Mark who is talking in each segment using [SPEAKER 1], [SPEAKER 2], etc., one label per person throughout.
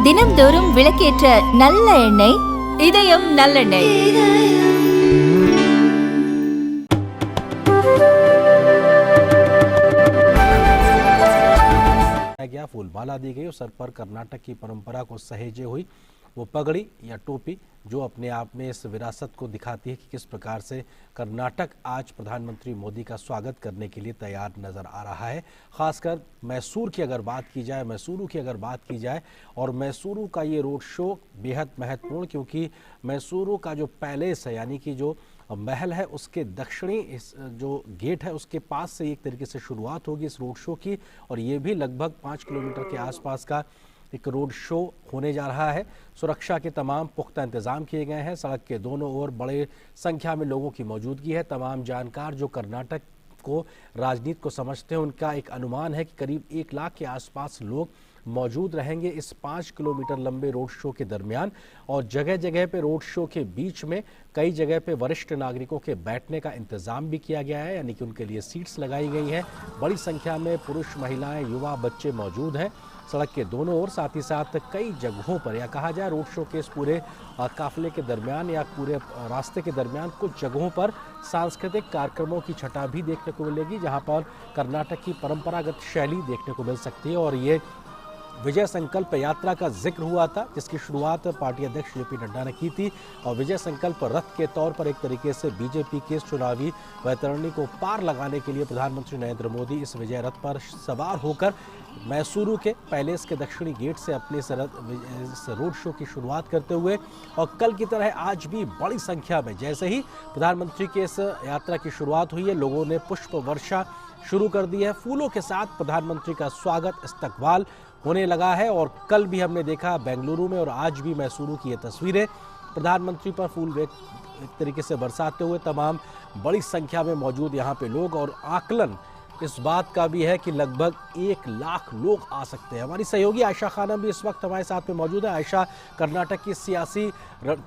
[SPEAKER 1] தினம்தோறும் விளக்கேற்ற நல்ல எண்ணெய் இதயம் நல்லெண்ணெய்.
[SPEAKER 2] गया फूलमाला दी गई और सर पर कर्नाटक की परंपरा को सहेजे हुई वो पगड़ी या टोपी जो अपने आप में इस विरासत को दिखाती है कि किस प्रकार से कर्नाटक आज प्रधानमंत्री मोदी का स्वागत करने के लिए तैयार नज़र आ रहा है। खासकर मैसूर की अगर बात की जाए, मैसूरू की अगर बात की जाए, और मैसूरू का ये रोड शो बेहद महत्वपूर्ण, क्योंकि मैसूरू का जो पैलेस है यानी कि जो महल है उसके दक्षिणी इस जो गेट है उसके पास से एक तरीके से शुरुआत होगी इस रोड शो की, और ये भी लगभग 5 किलोमीटर के आसपास का एक रोड शो होने जा रहा है। सुरक्षा के तमाम पुख्ता इंतजाम किए गए हैं। सड़क के दोनों ओर बड़े संख्या में लोगों की मौजूदगी है। तमाम जानकार जो कर्नाटक को राजनीति को समझते हैं उनका एक अनुमान है कि करीब 1 लाख के आसपास लोग मौजूद रहेंगे इस 5 किलोमीटर लंबे रोड शो के दरमियान। और जगह जगह पे रोड शो के बीच में कई जगह पे वरिष्ठ नागरिकों के बैठने का इंतजाम भी किया गया है, यानी कि उनके लिए सीट्स लगाई गई हैं। बड़ी संख्या में पुरुष, महिलाएं, युवा, बच्चे मौजूद हैं सड़क के दोनों ओर। साथ ही साथ कई जगहों पर, या कहा जाए रोड शो के इस पूरे काफिले के दरमियान या पूरे रास्ते के दरमियान कुछ जगहों पर सांस्कृतिक कार्यक्रमों की छटा भी देखने को मिलेगी, जहां पर कर्नाटक की परंपरागत शैली देखने को मिल सकती है। और ये विजय संकल्प यात्रा का जिक्र हुआ था जिसकी शुरुआत पार्टी अध्यक्ष जेपी नड्डा ने की थी, और विजय संकल्प रथ के तौर पर एक तरीके से बीजेपी के चुनावी वैतरणी को पार लगाने के लिए प्रधानमंत्री नरेंद्र मोदी इस विजय रथ पर सवार होकर मैसूरू के पैलेस के दक्षिणी गेट से अपने इस रोड शो की शुरुआत करते हुए, और कल की तरह आज भी बड़ी संख्या में जैसे ही प्रधानमंत्री के इस यात्रा की शुरुआत हुई है, लोगों ने पुष्प वर्षा शुरू कर दी है। फूलों के साथ प्रधानमंत्री का स्वागत, इस्तकबाल होने लगा है। और कल भी हमने देखा बेंगलुरु में और आज भी मैसूरू की ये तस्वीरें, प्रधानमंत्री पर फूल एक तरीके से बरसाते हुए तमाम बड़ी संख्या में मौजूद यहाँ पे लोग। और आकलन इस बात का भी है कि लगभग 1 लाख लोग आ सकते हैं। हमारी सहयोगी आयशा खानम भी इस वक्त हमारे साथ में मौजूद है। आयशा, कर्नाटक की सियासी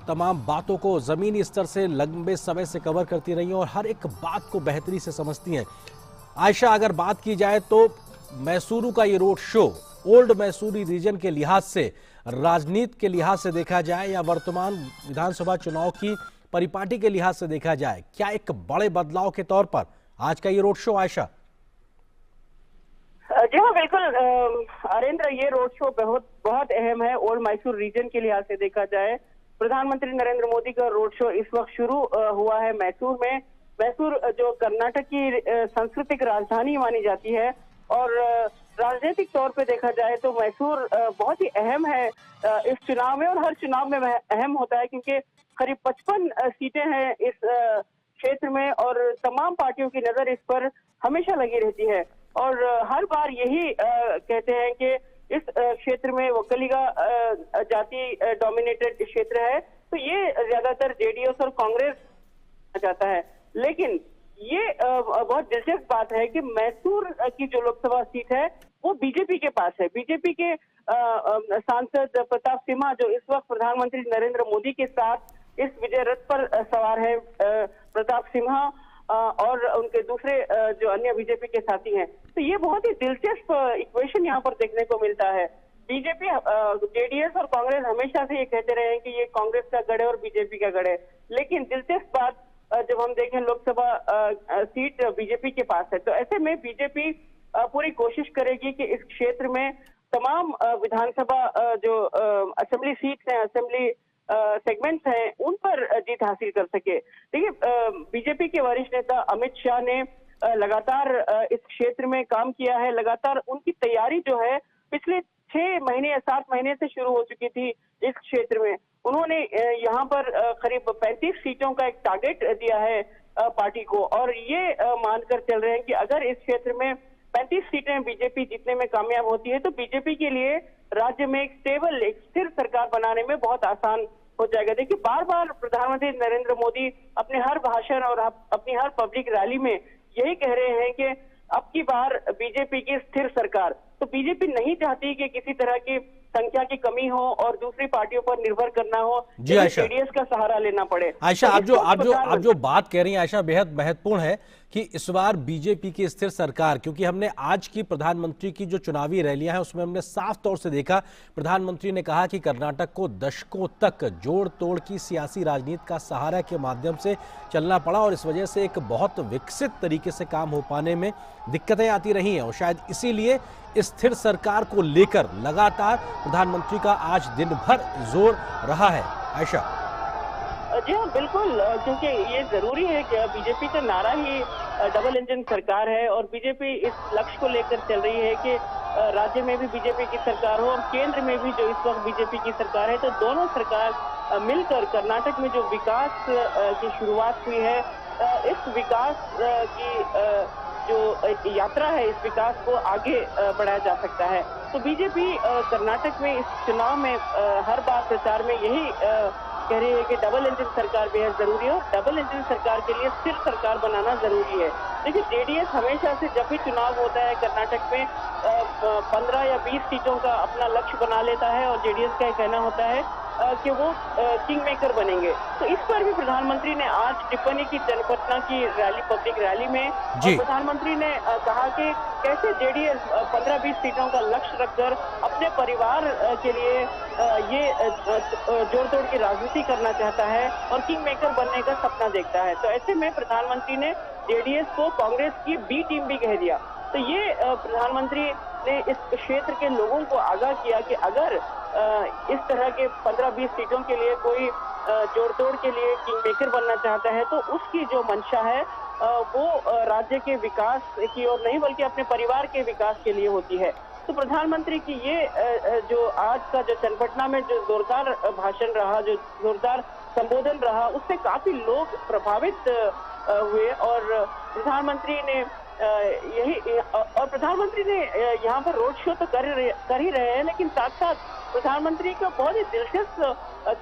[SPEAKER 2] तमाम बातों को ज़मीनी स्तर से लंबे समय से कवर करती रही हैं और हर एक बात को बेहतरी से समझती हैं। आयशा, अगर बात की जाए तो मैसूरू का ये रोड शो ओल्ड मैसूरी रीजन के लिहाज से, राजनीति के लिहाज से देखा जाए या वर्तमान विधानसभा चुनाव की परिपाटी के लिहाज से देखा जाए, क्या एक बड़े बदलाव के तौर पर आज का ये रोड शो? आयशा
[SPEAKER 3] जी हाँ, बिल्कुल अरेंद्र, ये रोड शो बहुत अहम है ओल्ड मैसूर रीजन के लिहाज से देखा जाए। प्रधानमंत्री नरेंद्र मोदी का रोड शो इस वक्त शुरू हुआ है मैसूर में। मैसूर जो कर्नाटक की सांस्कृतिक राजधानी मानी जाती है, और राजनीतिक तौर पे देखा जाए तो मैसूर बहुत ही अहम है इस चुनाव में, और हर चुनाव में अहम होता है क्योंकि करीब 55 सीटें हैं इस क्षेत्र में, और तमाम पार्टियों की नजर इस पर हमेशा लगी रहती है। और हर बार यही कहते हैं कि इस क्षेत्र में वकलीगा जाति डोमिनेटेड क्षेत्र है, तो ये ज्यादातर जेडीएस और कांग्रेस जाता है। लेकिन ये बहुत दिलचस्प बात है कि मैसूर की जो लोकसभा सीट है वो बीजेपी के पास है। बीजेपी के सांसद प्रताप सिम्हा, जो इस वक्त प्रधानमंत्री नरेंद्र मोदी के साथ इस विजय रथ पर सवार है, प्रताप सिम्हा और उनके दूसरे जो अन्य बीजेपी के साथी हैं, तो ये बहुत ही दिलचस्प इक्वेशन यहाँ पर देखने को मिलता है। बीजेपी, जेडीएस और कांग्रेस हमेशा से ये कहते रहे हैं कि ये कांग्रेस का गढ़ है और बीजेपी का गढ़ है, लेकिन दिलचस्प बात जब हम देखें लोकसभा सीट बीजेपी के पास है, तो ऐसे में बीजेपी पूरी कोशिश करेगी कि इस क्षेत्र में तमाम विधानसभा जो असेंबली सीट्स हैं, असेंबली सेगमेंट्स हैं, उन पर जीत हासिल कर सके। देखिए, बीजेपी के वरिष्ठ नेता अमित शाह ने लगातार इस क्षेत्र में काम किया है। लगातार उनकी तैयारी जो है पिछले 6 महीने या 7 महीने से शुरू हो चुकी थी इस क्षेत्र में। उन्होंने यहाँ पर करीब 35 सीटों का एक टारगेट दिया है पार्टी को, और ये मानकर चल रहे हैं कि अगर इस क्षेत्र में 35 सीटें बीजेपी जीतने में कामयाब होती है तो बीजेपी के लिए राज्य में एक स्टेबल, एक स्थिर सरकार बनाने में बहुत आसान हो जाएगा। देखिए, बार बार प्रधानमंत्री नरेंद्र मोदी अपने हर भाषण और अपनी हर पब्लिक रैली में यही कह रहे हैं कि अब की बार बीजेपी की स्थिर सरकार। तो बीजेपी नहीं चाहती कि किसी तरह की संख्या की कमी हो और दूसरी पार्टियों पर निर्भर करना हो, जेडीएस का सहारा लेना पड़े।
[SPEAKER 2] आयशा, आप जो बात कह रही हैं आयशा, बेहद महत्वपूर्ण है कि इस बार बीजेपी की स्थिर सरकार, क्योंकि हमने आज की प्रधानमंत्री की जो चुनावी रैलियां हैं उसमें हमने साफ तौर से देखा, प्रधानमंत्री ने कहा कि कर्नाटक को दशकों तक जोड़ तोड़ की सियासी राजनीति का सहारा के माध्यम से चलना पड़ा और इस वजह से एक बहुत विकसित तरीके से काम हो पाने में दिक्कतें आती रही हैं और शायद इसीलिए स्थिर सरकार को लेकर लगातार प्रधानमंत्री का आज दिन भर जोर रहा है। आयशा।
[SPEAKER 3] जी हाँ, बिल्कुल, क्योंकि ये जरूरी है कि बीजेपी का नारा ही डबल इंजन सरकार है और बीजेपी इस लक्ष्य को लेकर चल रही है कि राज्य में भी बीजेपी की सरकार हो और केंद्र में भी जो इस वक्त बीजेपी की सरकार है, तो दोनों सरकार मिलकर कर्नाटक में जो विकास की शुरुआत हुई है, इस विकास की जो यात्रा है, इस विकास को आगे बढ़ाया जा सकता है। तो बीजेपी कर्नाटक में इस चुनाव में हर बार प्रचार में यही कह रही है कि डबल इंजन सरकार बेहद जरूरी है और डबल इंजन सरकार के लिए स्थिर सरकार बनाना जरूरी है। देखिए, जेडीएस हमेशा से जब भी चुनाव होता है कर्नाटक में 15 या 20 सीटों का अपना लक्ष्य बना लेता है और जेडीएस का कहना होता है कि वो किंग मेकर बनेंगे। तो इस पर भी प्रधानमंत्री ने आज टिप्पणी की चन्नपटना की रैली, पब्लिक रैली में, और प्रधानमंत्री ने कहा कि कैसे जेडीएस 15-20 सीटों का लक्ष्य रखकर अपने परिवार के लिए ये जोड़ तोड़ की राजनीति करना चाहता है और किंग मेकर बनने का सपना देखता है। तो ऐसे में प्रधानमंत्री ने जेडीएस को कांग्रेस की बी टीम भी कह दिया। तो ये प्रधानमंत्री ने इस क्षेत्र के लोगों को आगाह किया कि अगर इस तरह के 15-20 सीटों के लिए कोई जोड़ तोड़ के लिए किंग मेकर बनना चाहता है तो उसकी जो मंशा है वो राज्य के विकास की ओर नहीं बल्कि अपने परिवार के विकास के लिए होती है। तो प्रधानमंत्री की ये जो आज का जो चन्नपटना में जो जोरदार भाषण रहा, जो जोरदार संबोधन रहा, उससे काफी लोग प्रभावित हुए और प्रधानमंत्री ने प्रधानमंत्री ने यहाँ पर रोड शो तो कर ही रहे हैं, लेकिन साथ साथ प्रधानमंत्री का बहुत ही दिलचस्प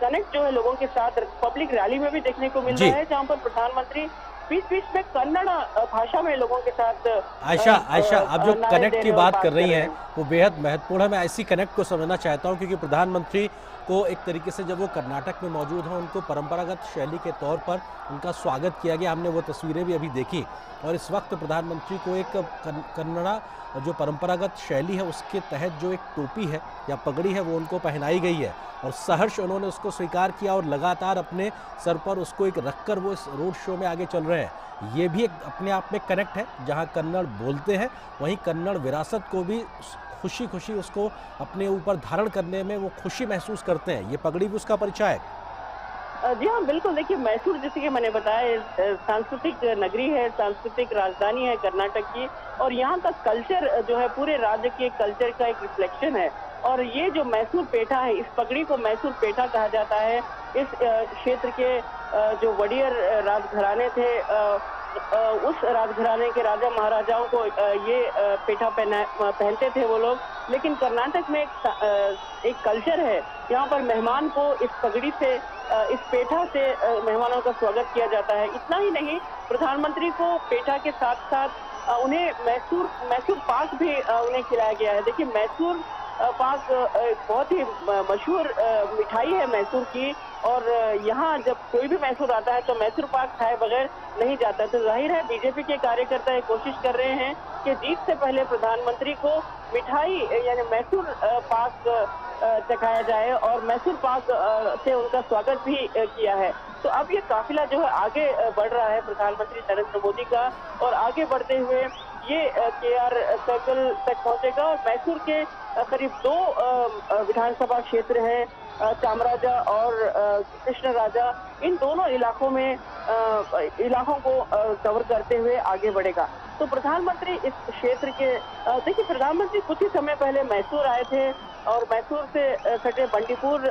[SPEAKER 3] कनेक्ट जो है लोगों के साथ पब्लिक रैली में भी देखने को मिल रहा है, जहाँ पर प्रधानमंत्री बीच बीच में कन्नड़ भाषा में लोगों के साथ।
[SPEAKER 2] आयशा, आप जो कनेक्ट की बात कर रही हैं वो बेहद महत्वपूर्ण है। मैं इसी कनेक्ट को समझना चाहता हूं क्योंकि प्रधानमंत्री को एक तरीके से जब वो कर्नाटक में मौजूद हैं उनको परंपरागत शैली के तौर पर उनका स्वागत किया गया। हमने वो तस्वीरें भी अभी देखी और इस वक्त प्रधानमंत्री को एक कन्नड़ा जो परंपरागत शैली है उसके तहत जो एक टोपी है या पगड़ी है वो उनको पहनाई गई है और सहर्ष उन्होंने उसको स्वीकार किया और लगातार अपने सर पर उसको एक रखकर वो इस रोड शो में आगे चल रहे हैं। ये भी एक अपने आप में कनेक्ट है, जहां कन्नड़ बोलते हैं वहीं कन्नड़ विरासत को भी खुशी खुशी उसको अपने ऊपर धारण करने में वो खुशी महसूस करते हैं। ये पगड़ी भी उसका परिचय है।
[SPEAKER 3] जी हाँ, बिल्कुल। देखिए, मैसूर जैसे कि मैंने बताया सांस्कृतिक नगरी है, सांस्कृतिक राजधानी है कर्नाटक की और यहाँ का कल्चर जो है पूरे राज्य के कल्चर का एक रिफ्लेक्शन है। और ये जो मैसूर पेठा है, इस पगड़ी को मैसूर पेठा कहा जाता है। इस क्षेत्र के जो वड़ियर राजघराने थे, उस राजघराने के राजा महाराजाओं को ये पेठा पहनते थे वो लोग। लेकिन कर्नाटक में एक कल्चर है, यहाँ पर मेहमान को इस पगड़ी से, इस पेठा से मेहमानों का स्वागत किया जाता है। इतना ही नहीं, प्रधानमंत्री को पेठा के साथ साथ उन्हें मैसूर पाक भी उन्हें खिलाया गया है। देखिए, मैसूर पाक बहुत ही मशहूर मिठाई है मैसूर की और यहाँ जब कोई भी मैसूर आता है तो मैसूर पाक खाए बगैर नहीं जाता। तो जाहिर है बीजेपी के कार्यकर्ता ये कोशिश कर रहे हैं कि जीत से पहले प्रधानमंत्री को मिठाई यानी मैसूर पाक चखाया जाए और मैसूर पाक से उनका स्वागत भी किया है। तो अब ये काफिला जो है आगे बढ़ रहा है प्रधानमंत्री नरेंद्र मोदी का और आगे बढ़ते हुए ये KR सर्कल तक पहुंचेगा और मैसूर के करीब 2 विधानसभा क्षेत्र हैं, चामराजा और कृष्ण राजा, इन दोनों इलाकों को कवर करते हुए आगे बढ़ेगा। तो प्रधानमंत्री इस क्षेत्र के देखिए, प्रधानमंत्री कुछ ही समय पहले मैसूर आए थे और मैसूर से सटे बंडीपुर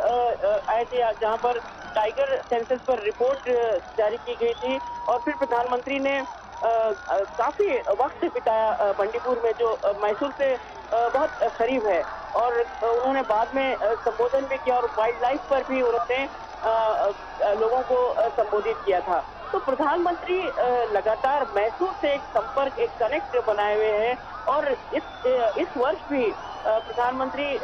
[SPEAKER 3] आए थे, जहां पर टाइगर सेंसस पर रिपोर्ट जारी की गई थी और फिर प्रधानमंत्री ने काफी वक्त बिताया बंडीपुर में, जो मैसूर से बहुत करीब है और उन्होंने बाद में संबोधन भी किया और वाइल्ड लाइफ पर भी उन्होंने लोगों को संबोधित किया था। तो प्रधानमंत्री लगातार मैसूर से एक संपर्क, एक कनेक्ट बनाए हुए हैं और इस वर्ष भी प्रधानमंत्री,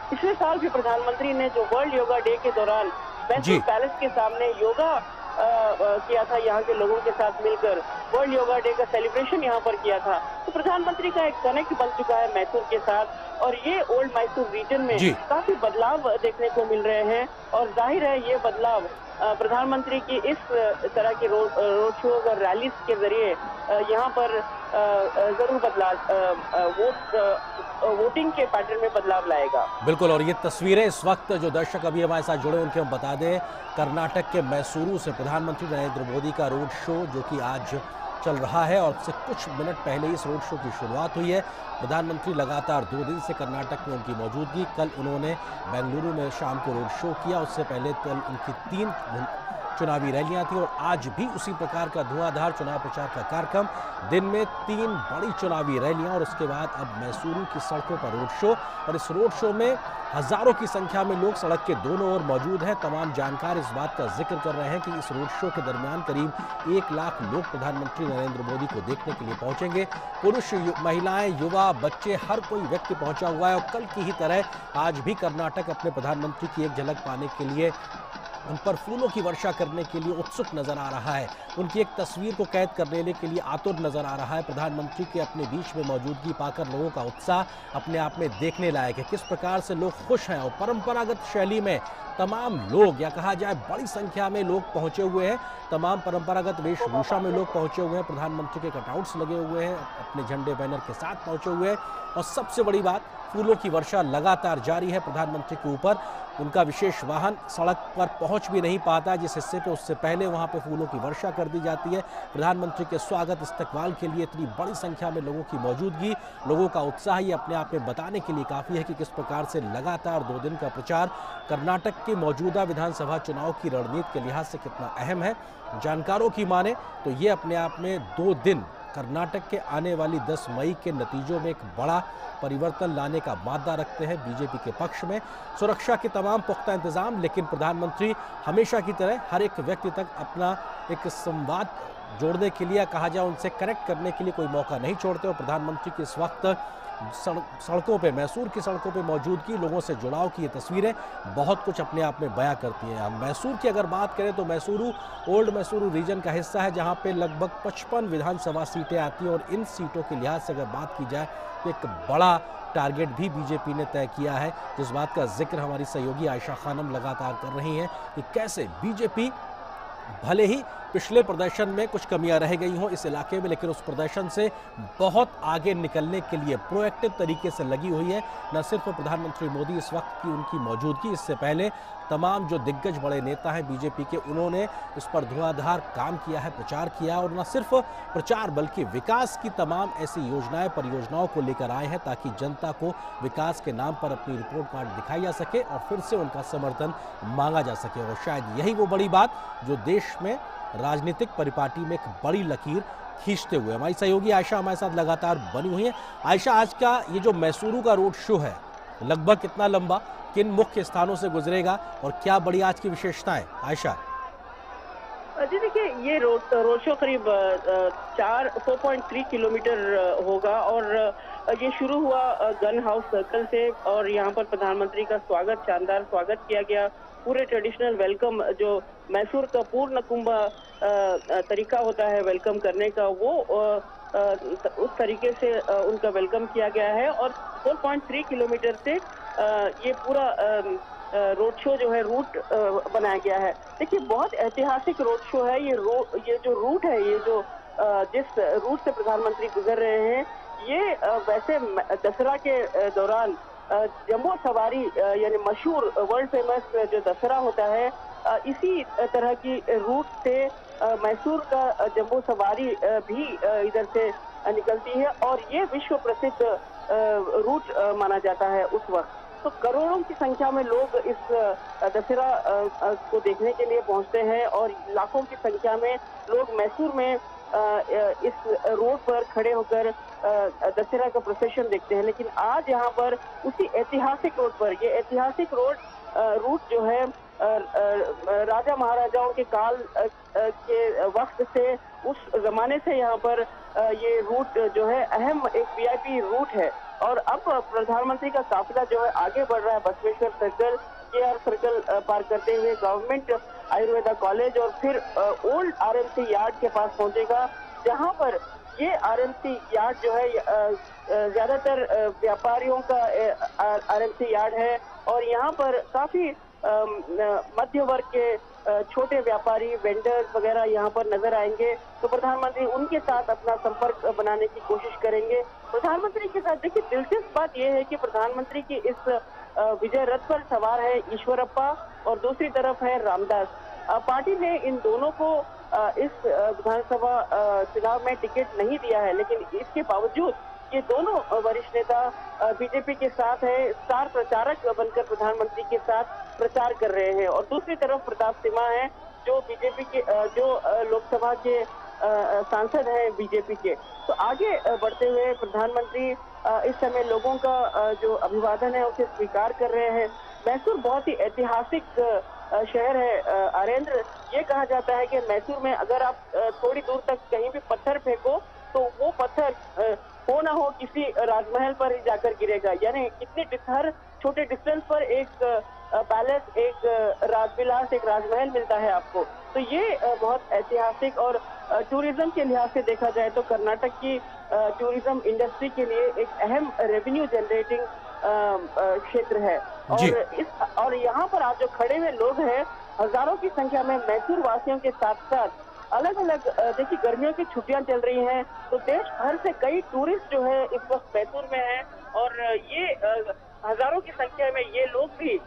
[SPEAKER 3] पिछले साल भी प्रधानमंत्री ने जो वर्ल्ड योगा डे के दौरान मैसूर पैलेस के सामने योगा किया था यहाँ के लोगों के साथ मिलकर, वर्ल्ड योगा डे का सेलिब्रेशन यहाँ पर किया था। तो प्रधानमंत्री का एक कनेक्ट बन चुका है मैसूर के साथ और ये ओल्ड मैसूर रीजन में
[SPEAKER 2] जी।
[SPEAKER 3] काफी बदलाव देखने को मिल रहे हैं और जाहिर है ये बदलाव प्रधानमंत्री की इस तरह की रोड शो और रैलीज के जरिए यहाँ पर जरूर वोटिंग के पैटर्न में बदलाव लाएगा।
[SPEAKER 2] बिल्कुल, और ये तस्वीरें इस वक्त जो दर्शक अभी हमारे साथ जुड़े उनके हम बता दें, कर्नाटक के मैसूरू से प्रधानमंत्री नरेंद्र मोदी का रोड शो जो कि आज चल रहा है और से कुछ मिनट पहले इस रोड शो की शुरुआत हुई है। प्रधानमंत्री लगातार 2 दिन से कर्नाटक में उनकी मौजूदगी, कल उन्होंने बेंगलुरु में शाम को रोड शो किया, उससे पहले कल उनकी 3 चुनावी रैलियां थी और आज भी उसी प्रकार का धुआंधार चुनाव प्रचार का कार्यक्रम। दिन में 3 बड़ी चुनावी रैलियां और उसके बाद अब मैसूरू की सड़कों पर रोड शो, और इस रोड शो में हजारों की संख्या में लोग सड़क के दोनों ओर मौजूद हैं। तमाम जानकार इस बात का जिक्र कर रहे हैं कि इस रोड शो के दरमियान करीब 1 लाख लोग प्रधानमंत्री नरेंद्र मोदी को देखने के लिए पहुंचेंगे। पुरुष, महिलाएं, युवा, बच्चे, हर कोई व्यक्ति पहुंचा हुआ है और कल की ही तरह आज भी कर्नाटक अपने प्रधानमंत्री की एक झलक पाने के लिए उन पर फूलों की वर्षा करने के लिए उत्सुक नजर आ रहा है, उनकी एक तस्वीर को कैद कर लेने के लिए आतुर नजर आ रहा है। प्रधानमंत्री के अपने बीच में मौजूदगी पाकर लोगों का उत्साह अपने आप में देखने लायक है, किस प्रकार से लोग खुश हैं और परंपरागत शैली में तमाम लोग, या कहा जाए बड़ी संख्या में लोग पहुंचे हुए हैं। तमाम परंपरागत वेशभूषा में लोग पहुंचे हुए हैं, प्रधानमंत्री के कटआउट्स लगे हुए हैं, अपने झंडे बैनर के साथ पहुंचे हुए हैं और सबसे बड़ी बात, फूलों की वर्षा लगातार जारी है प्रधानमंत्री के ऊपर। उनका विशेष वाहन सड़क पर पहुंच भी नहीं पाता, जिस हिस्से पे उससे पहले वहां पे फूलों की वर्षा कर दी जाती है। प्रधानमंत्री के स्वागत इस्तकबाल के लिए इतनी बड़ी संख्या में लोगों की मौजूदगी, लोगों का उत्साह ये अपने आप में बताने के लिए काफ़ी है कि किस प्रकार से लगातार 2 दिन का प्रचार कर्नाटक के मौजूदा विधानसभा चुनाव की रणनीति के लिहाज से कितना अहम है। जानकारों की माने तो ये अपने आप में 2 दिन कर्नाटक के आने वाली 10 मई के नतीजों में एक बड़ा परिवर्तन लाने का मादा रखते हैं बीजेपी के पक्ष में। सुरक्षा के तमाम पुख्ता इंतजाम, लेकिन प्रधानमंत्री हमेशा की तरह हर एक व्यक्ति तक अपना एक संवाद जोड़ने के लिए, कहा जाए उनसे कनेक्ट करने के लिए कोई मौका नहीं छोड़ते और प्रधानमंत्री की इस वक्त सड़कों पे, मैसूर की सड़कों पे मौजूदगी, लोगों से जुड़ाव की ये तस्वीरें बहुत कुछ अपने आप में बयां करती हैं। हम मैसूर की अगर बात करें तो मैसूरू ओल्ड मैसूरू रीजन का हिस्सा है, जहां पे लगभग 55 विधानसभा सीटें आती हैं और इन सीटों के लिहाज से अगर बात की जाए तो एक बड़ा टारगेट भी बीजेपी ने तय किया है, जिस बात का जिक्र हमारी सहयोगी आयशा खानम लगातार कर रही हैं कि कैसे बीजेपी भले ही पिछले प्रदर्शन में कुछ कमियां रह गई हों इस इलाके में, लेकिन उस प्रदर्शन से बहुत आगे निकलने के लिए प्रोएक्टिव तरीके से लगी हुई है। न सिर्फ प्रधानमंत्री मोदी इस वक्त की उनकी मौजूदगी, इससे पहले तमाम जो दिग्गज बड़े नेता हैं बीजेपी के, उन्होंने इस पर धुआंधार काम किया है, प्रचार किया, और न सिर्फ प्रचार बल्कि विकास की तमाम ऐसी योजनाएं, परियोजनाओं को लेकर आए हैं ताकि जनता को विकास के नाम पर अपनी रिपोर्ट कार्ड दिखाई जा सके और फिर से उनका समर्थन मांगा जा सके। और शायद यही वो बड़ी बात जो देश में राजनीतिक परिपाटी में एक बड़ी लकीर खींचते हुए, हमारी सहयोगी आयशा हमारे साथ लगातार बनी हुई है। आयशा, आज का ये जो मैसूरू का रोड शो है लगभग कितना लंबा, किन मुख्य स्थानों से गुजरेगा और क्या बड़ी आज की विशेषताएं? आयशा
[SPEAKER 3] जी देखिए, ये रोड शो करीब 4.3 किलोमीटर होगा और ये शुरू हुआ गन हाउस सर्कल से और यहाँ पर प्रधानमंत्री का स्वागत, शानदार स्वागत किया गया। पूरे ट्रेडिशनल वेलकम जो मैसूर का पूर्ण कुंभ तरीका होता है वेलकम करने का, वो उस तरीके से उनका वेलकम किया गया है और 4.3 किलोमीटर से ये पूरा रोड शो जो है रूट बनाया गया है। देखिए, बहुत ऐतिहासिक रोड शो है ये जो रूट है, ये जो जिस रूट से प्रधानमंत्री गुजर रहे हैं, ये वैसे दशहरा के दौरान जम्बो सवारी यानी मशहूर वर्ल्ड फेमस जो दशहरा होता है, इसी तरह की रूट से मैसूर का जम्बू सवारी भी इधर से निकलती है और ये विश्व प्रसिद्ध रूट माना जाता है उस वक्त। तो करोड़ों की संख्या में लोग इस दशहरा को देखने के लिए पहुंचते हैं और लाखों की संख्या में लोग मैसूर में इस रोड पर खड़े होकर दशहरा का प्रोसेशन देखते हैं। लेकिन आज यहाँ पर उसी ऐतिहासिक रोड पर, ये ऐतिहासिक रूट जो है राजा महाराजाओं के काल के वक्त से, उस जमाने से यहाँ पर ये रूट जो है अहम एक वीआईपी रूट है। और अब प्रधानमंत्री का काफिला जो है आगे बढ़ रहा है बसवेश्वर सर्कल, केआर सर्कल पार करते हुए गवर्नमेंट आयुर्वेदा कॉलेज और फिर ओल्ड आरएमसी यार्ड के पास पहुंचेगा, जहां पर ये आरएमसी यार्ड जो है ज्यादातर व्यापारियों का आरएमसी यार्ड है और यहाँ पर काफी मध्य वर्ग के छोटे व्यापारी वेंडर्स वगैरह यहाँ पर नजर आएंगे। तो प्रधानमंत्री उनके साथ अपना संपर्क बनाने की कोशिश करेंगे। प्रधानमंत्री के साथ देखिए दिलचस्प बात यह है कि प्रधानमंत्री की इस विजय रथ पर सवार है ईश्वरप्पा और दूसरी तरफ है रामदास। पार्टी ने इन दोनों को इस विधानसभा चुनाव में टिकट नहीं दिया है, लेकिन इसके बावजूद ये दोनों वरिष्ठ नेता बीजेपी के साथ है, स्टार प्रचारक बनकर प्रधानमंत्री के साथ प्रचार कर रहे हैं। और दूसरी तरफ प्रताप सिंह है जो बीजेपी के जो लोकसभा के सांसद हैं बीजेपी के। तो आगे बढ़ते हुए प्रधानमंत्री इस समय लोगों का जो अभिवादन है उसे स्वीकार कर रहे हैं। मैसूर बहुत ही ऐतिहासिक शहर है आरेंद्र। ये कहा जाता है कि मैसूर में अगर आप थोड़ी दूर तक कहीं भी पत्थर फेंको तो वो पत्थर हो ना हो किसी राजमहल पर ही जाकर गिरेगा। यानी इतने हर छोटे डिस्टेंस पर एक पैलेस, एक राजविलास, एक राजमहल मिलता है आपको। तो ये बहुत ऐतिहासिक और टूरिज्म के लिहाज से देखा जाए तो कर्नाटक की टूरिज्म इंडस्ट्री के लिए एक अहम रेवेन्यू जनरेटिंग क्षेत्र है। और यहाँ पर आज जो खड़े हुए लोग हैं हजारों की संख्या में मैसूर वासियों के साथ साथ अलग अलग देखिए गर्मियों की छुट्टियां चल रही हैं तो देश भर से कई टूरिस्ट जो है इस वक्त मैसूर में हैं और ये हजारों की संख्या में ये लोग भी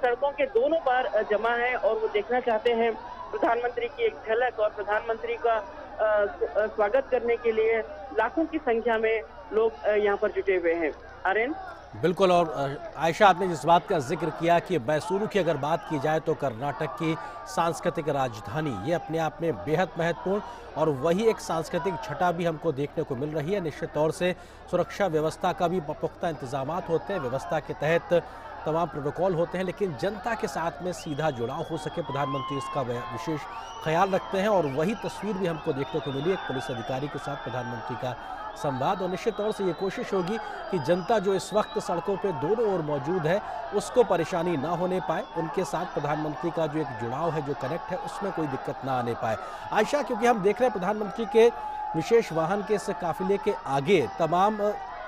[SPEAKER 3] सड़कों के दोनों पार जमा हैं और वो देखना चाहते हैं प्रधानमंत्री की एक झलक। और प्रधानमंत्री का स्वागत करने के लिए लाखों की संख्या में लोग यहाँ पर जुटे हुए हैं। आर्यन
[SPEAKER 2] बिल्कुल। और आयशा, आपने जिस बात का जिक्र किया कि मैसूरू की अगर बात की जाए तो कर्नाटक की सांस्कृतिक राजधानी ये अपने आप में बेहद महत्वपूर्ण और वही एक सांस्कृतिक छटा भी हमको देखने को मिल रही है। निश्चित तौर से सुरक्षा व्यवस्था का भी पुख्ता इंतजाम होते हैं, व्यवस्था के तहत तमाम प्रोटोकॉल होते हैं, लेकिन जनता के साथ में सीधा जुड़ाव हो सके प्रधानमंत्री इसका विशेष ख्याल रखते हैं। और वही तस्वीर भी हमको देखने को मिली, एक पुलिस अधिकारी के साथ प्रधानमंत्री का संवाद। और निश्चित तौर से ये कोशिश होगी कि जनता जो इस वक्त सड़कों पे दोनों ओर मौजूद है उसको परेशानी ना होने पाए, उनके साथ प्रधानमंत्री का जो एक जुड़ाव है, जो कनेक्ट है, उसमें कोई दिक्कत ना आने पाए। आयशा, क्योंकि हम देख रहे हैं प्रधानमंत्री के विशेष वाहन के इस काफिले के आगे तमाम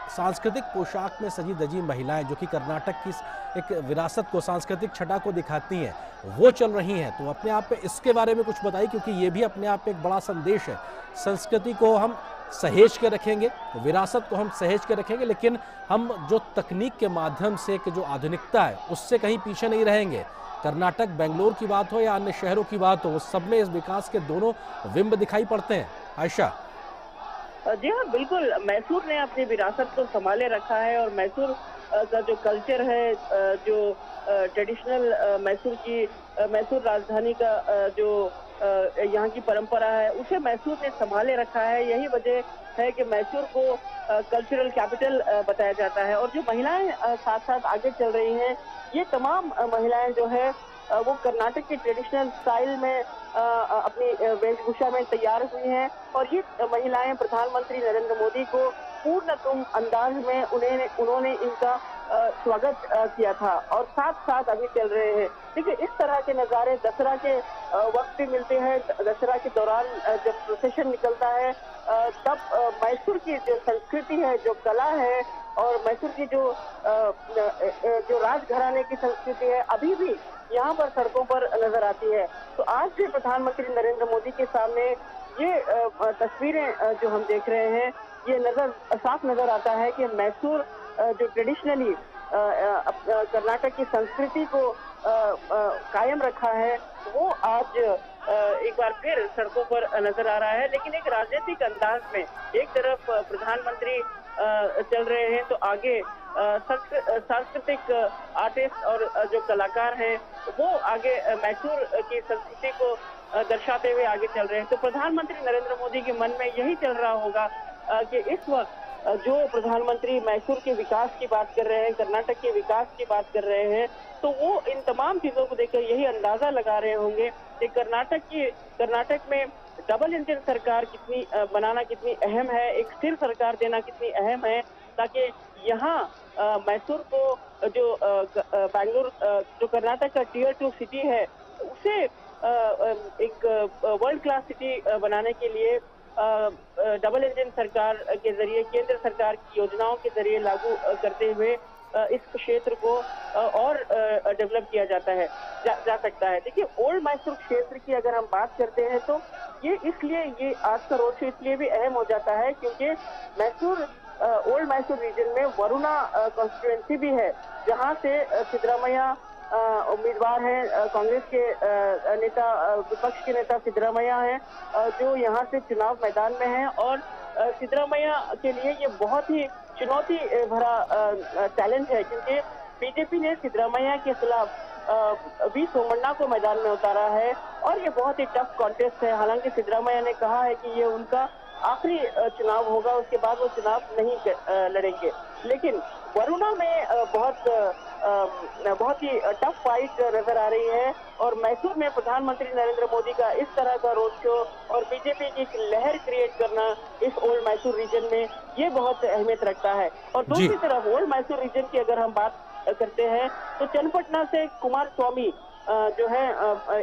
[SPEAKER 2] सांस्कृतिक पोशाक में सजी धजी महिलाएं जो कि कर्नाटक की एक विरासत को, सांस्कृतिक छटा को दिखाती हैं, वो चल रही हैं। तो अपने आप पे इसके बारे में कुछ बताइए, क्योंकि ये भी अपने आप में एक बड़ा संदेश है। संस्कृति को हम सहेज के रखेंगे, विरासत को हम सहेज के रखेंगे, लेकिन हम जो तकनीक के माध्यम से कि जो आधुनिकता है उससे कहीं पीछे नहीं रहेंगे। कर्नाटक, बेंगलोर की बात हो या अन्य शहरों की बात हो, सब में इस विकास के दोनों बिंब दिखाई पड़ते हैं। आयशा
[SPEAKER 3] जी हाँ, बिल्कुल। मैसूर ने अपनी विरासत को संभाले रखा है और मैसूर का जो कल्चर है, जो ट्रेडिशनल मैसूर राजधानी का जो यहाँ की परंपरा है उसे मैसूर ने संभाले रखा है। यही वजह है कि मैसूर को कल्चरल कैपिटल बताया जाता है। और जो महिलाएं साथ साथ आगे चल रही हैं, ये तमाम महिलाएं जो है वो कर्नाटक के ट्रेडिशनल स्टाइल में अपनी वेशभूषा में तैयार हुई हैं और ये महिलाएं प्रधानमंत्री नरेंद्र मोदी को पूर्णतम अंदाज में उन्होंने इनका स्वागत किया था और साथ साथ अभी चल रहे हैं। देखिए, इस तरह के नज़ारे दशहरा के वक्त भी मिलते हैं। दशहरा के दौरान जब प्रोसेशन निकलता है तब मैसूर की जो संस्कृति है, जो कला है और मैसूर की जो राजघराने की संस्कृति है अभी भी यहाँ पर सड़कों पर नजर आती है। तो आज भी प्रधानमंत्री नरेंद्र मोदी के सामने ये तस्वीरें जो हम देख रहे हैं, ये साफ नजर आता है कि मैसूर जो ट्रेडिशनली कर्नाटक की संस्कृति को कायम रखा है वो आज एक बार फिर सड़कों पर नजर आ रहा है। लेकिन एक राजनीतिक अंदाज में एक तरफ प्रधानमंत्री चल रहे हैं तो आगे सांस्कृतिक आर्टिस्ट और जो कलाकार हैं वो आगे मैसूर की संस्कृति को दर्शाते हुए आगे चल रहे हैं। तो प्रधानमंत्री नरेंद्र मोदी के मन में यही चल रहा होगा कि इस वक्त जो प्रधानमंत्री मैसूर के विकास की बात कर रहे हैं, कर्नाटक के विकास की बात कर रहे हैं, तो वो इन तमाम चीजों को देखकर यही अंदाजा लगा रहे होंगे कि कर्नाटक में डबल इंजन सरकार बनाना कितनी अहम है, एक स्थिर सरकार देना कितनी अहम है, ताकि यहाँ मैसूर को जो बेंगलुरु जो कर्नाटक का टियर 2 सिटी है उसे एक वर्ल्ड क्लास सिटी बनाने के लिए डबल इंजन सरकार के जरिए, केंद्र सरकार की योजनाओं के जरिए लागू करते हुए इस क्षेत्र को और डेवलप किया जा सकता है। देखिए, ओल्ड मैसूर क्षेत्र की अगर हम बात करते हैं तो ये आज का रोड शो इसलिए भी अहम हो जाता है क्योंकि ओल्ड मैसूर रीजन में वरुणा कॉन्स्टिट्यूएंसी भी है, जहां से सिद्धरामैया उम्मीदवार हैं। कांग्रेस के नेता, विपक्ष के नेता सिद्धरामैया हैं जो यहाँ से चुनाव मैदान में हैं और सिद्धरामैया के लिए ये बहुत ही चुनौती भरा चैलेंज है क्योंकि बीजेपी ने सिद्धरामैया के खिलाफ वी सोमन्ना को मैदान में उतारा है और ये बहुत ही टफ कॉन्टेस्ट है। हालांकि सिद्धरामैया ने कहा है कि ये उनका आखिरी चुनाव होगा, उसके बाद वो चुनाव नहीं लड़ेंगे। लेकिन वरुणा में बहुत ही टफ फाइट नजर आ रही है और मैसूर में प्रधानमंत्री नरेंद्र मोदी का इस तरह का रोड शो और बीजेपी की एक लहर क्रिएट करना इस ओल्ड मैसूर रीजन में ये बहुत अहमियत रखता है। और दूसरी तरफ ओल्ड मैसूर रीजन की अगर हम बात करते हैं तो चन्नपटना से कुमार स्वामी जो है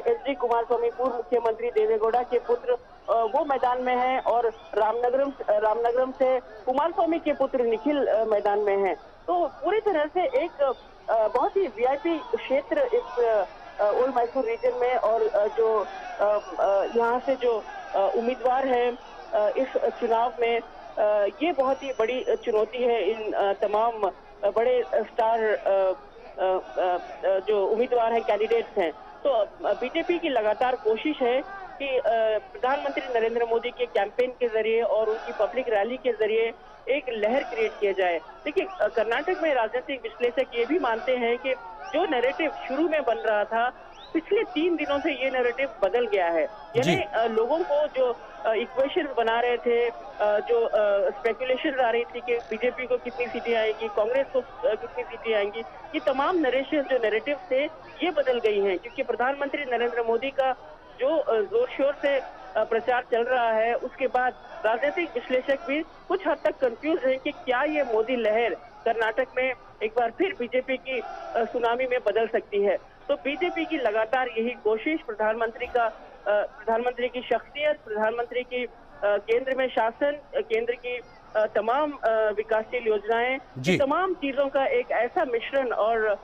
[SPEAKER 3] एस.डी. कुमार स्वामी, पूर्व मुख्यमंत्री देवेगौड़ा के पुत्र, वो मैदान में हैं और रामनगरम से कुमार स्वामी के पुत्र निखिल मैदान में हैं। तो पूरी तरह से एक बहुत ही वीआईपी क्षेत्र इस ओल्ड मैसूर रीजन में और जो यहाँ से जो उम्मीदवार हैं इस चुनाव में, ये बहुत ही बड़ी चुनौती है इन तमाम बड़े स्टार जो उम्मीदवार हैं, कैंडिडेट्स हैं। तो बीजेपी की लगातार कोशिश है कि प्रधानमंत्री नरेंद्र मोदी के कैंपेन के जरिए और उनकी पब्लिक रैली के जरिए एक लहर क्रिएट किया जाए। देखिए, कर्नाटक में राजनीतिक विश्लेषक ये भी मानते हैं कि जो नैरेटिव शुरू में बन रहा था, पिछले 3 दिनों से ये नैरेटिव बदल गया है। यानी लोगों को जो इक्वेशन बना रहे थे, जो स्पेकुलेशन आ रही थी कि बीजेपी को कितनी सीटें आएंगी, कांग्रेस को कितनी सीटें आएंगी, ये तमाम नैरेटिव थे ये बदल गई हैं क्योंकि प्रधानमंत्री नरेंद्र मोदी का जो जोर शोर से प्रचार चल रहा है, उसके बाद राजनीतिक विश्लेषक भी कुछ हद तक कंफ्यूज हैं कि क्या ये मोदी लहर कर्नाटक में एक बार फिर बीजेपी की सुनामी में बदल सकती है। तो बीजेपी की लगातार यही कोशिश, प्रधानमंत्री की शख्सियत, प्रधानमंत्री की केंद्र में शासन, केंद्र की तमाम विकासशील योजनाएं, तमाम चीजों का एक ऐसा मिश्रण और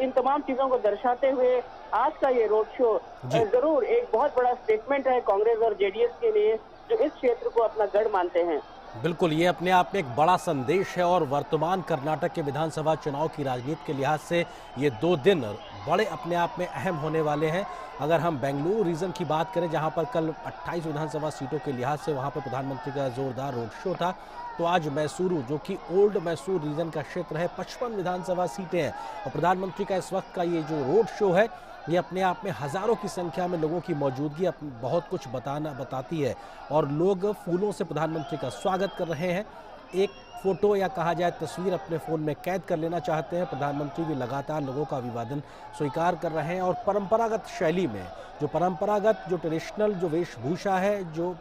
[SPEAKER 3] इन तमाम चीजों को दर्शाते हुए आज का ये रोड शो जरूर एक बहुत बड़ा स्टेटमेंट है कांग्रेस और जेडीएस के लिए, जो इस क्षेत्र को अपना गढ़ मानते हैं।
[SPEAKER 2] बिल्कुल, ये अपने आप में एक बड़ा संदेश है और वर्तमान कर्नाटक के विधानसभा चुनाव की राजनीति के लिहाज से ये 2 दिन बड़े अपने आप में अहम होने वाले हैं। अगर हम बेंगलुरु रीजन की बात करें, जहां पर कल 28 विधानसभा सीटों के लिहाज से वहां पर प्रधानमंत्री का जोरदार रोड शो था, तो आज मैसूरू, जो कि ओल्ड मैसूर रीजन का क्षेत्र है, 55 विधानसभा सीटें हैं और प्रधानमंत्री का इस वक्त का ये जो रोड शो है, ये अपने आप में हजारों की संख्या में लोगों की मौजूदगी बहुत कुछ बताती है और लोग फूलों से प्रधानमंत्री का स्वागत कर रहे हैं। एक फोटो या कहा जाए तस्वीर अपने फ़ोन में कैद कर लेना चाहते हैं। प्रधानमंत्री भी लगातार लोगों का अभिवादन स्वीकार कर रहे हैं और परंपरागत शैली में जो ट्रेडिशनल जो वेशभूषा है जो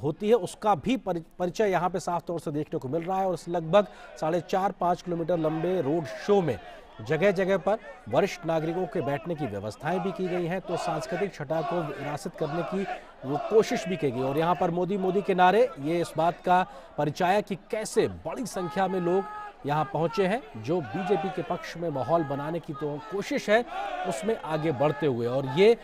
[SPEAKER 2] होती है, उसका भी परिचय यहाँ पे साफ तौर से देखने को मिल रहा है। और इस लगभग 4.5-5 किलोमीटर लंबे रोड शो में जगह जगह पर वरिष्ठ नागरिकों के बैठने की व्यवस्थाएं भी की गई हैं, तो सांस्कृतिक छटा को विरासत करने की वो कोशिश भी की गई। और यहाँ पर मोदी के नारे ये इस बात का परिचय कि कैसे बड़ी संख्या में लोग यहाँ पहुँचे हैं, जो बीजेपी के पक्ष में माहौल बनाने की तो कोशिश है उसमें आगे बढ़ते हुए। और ये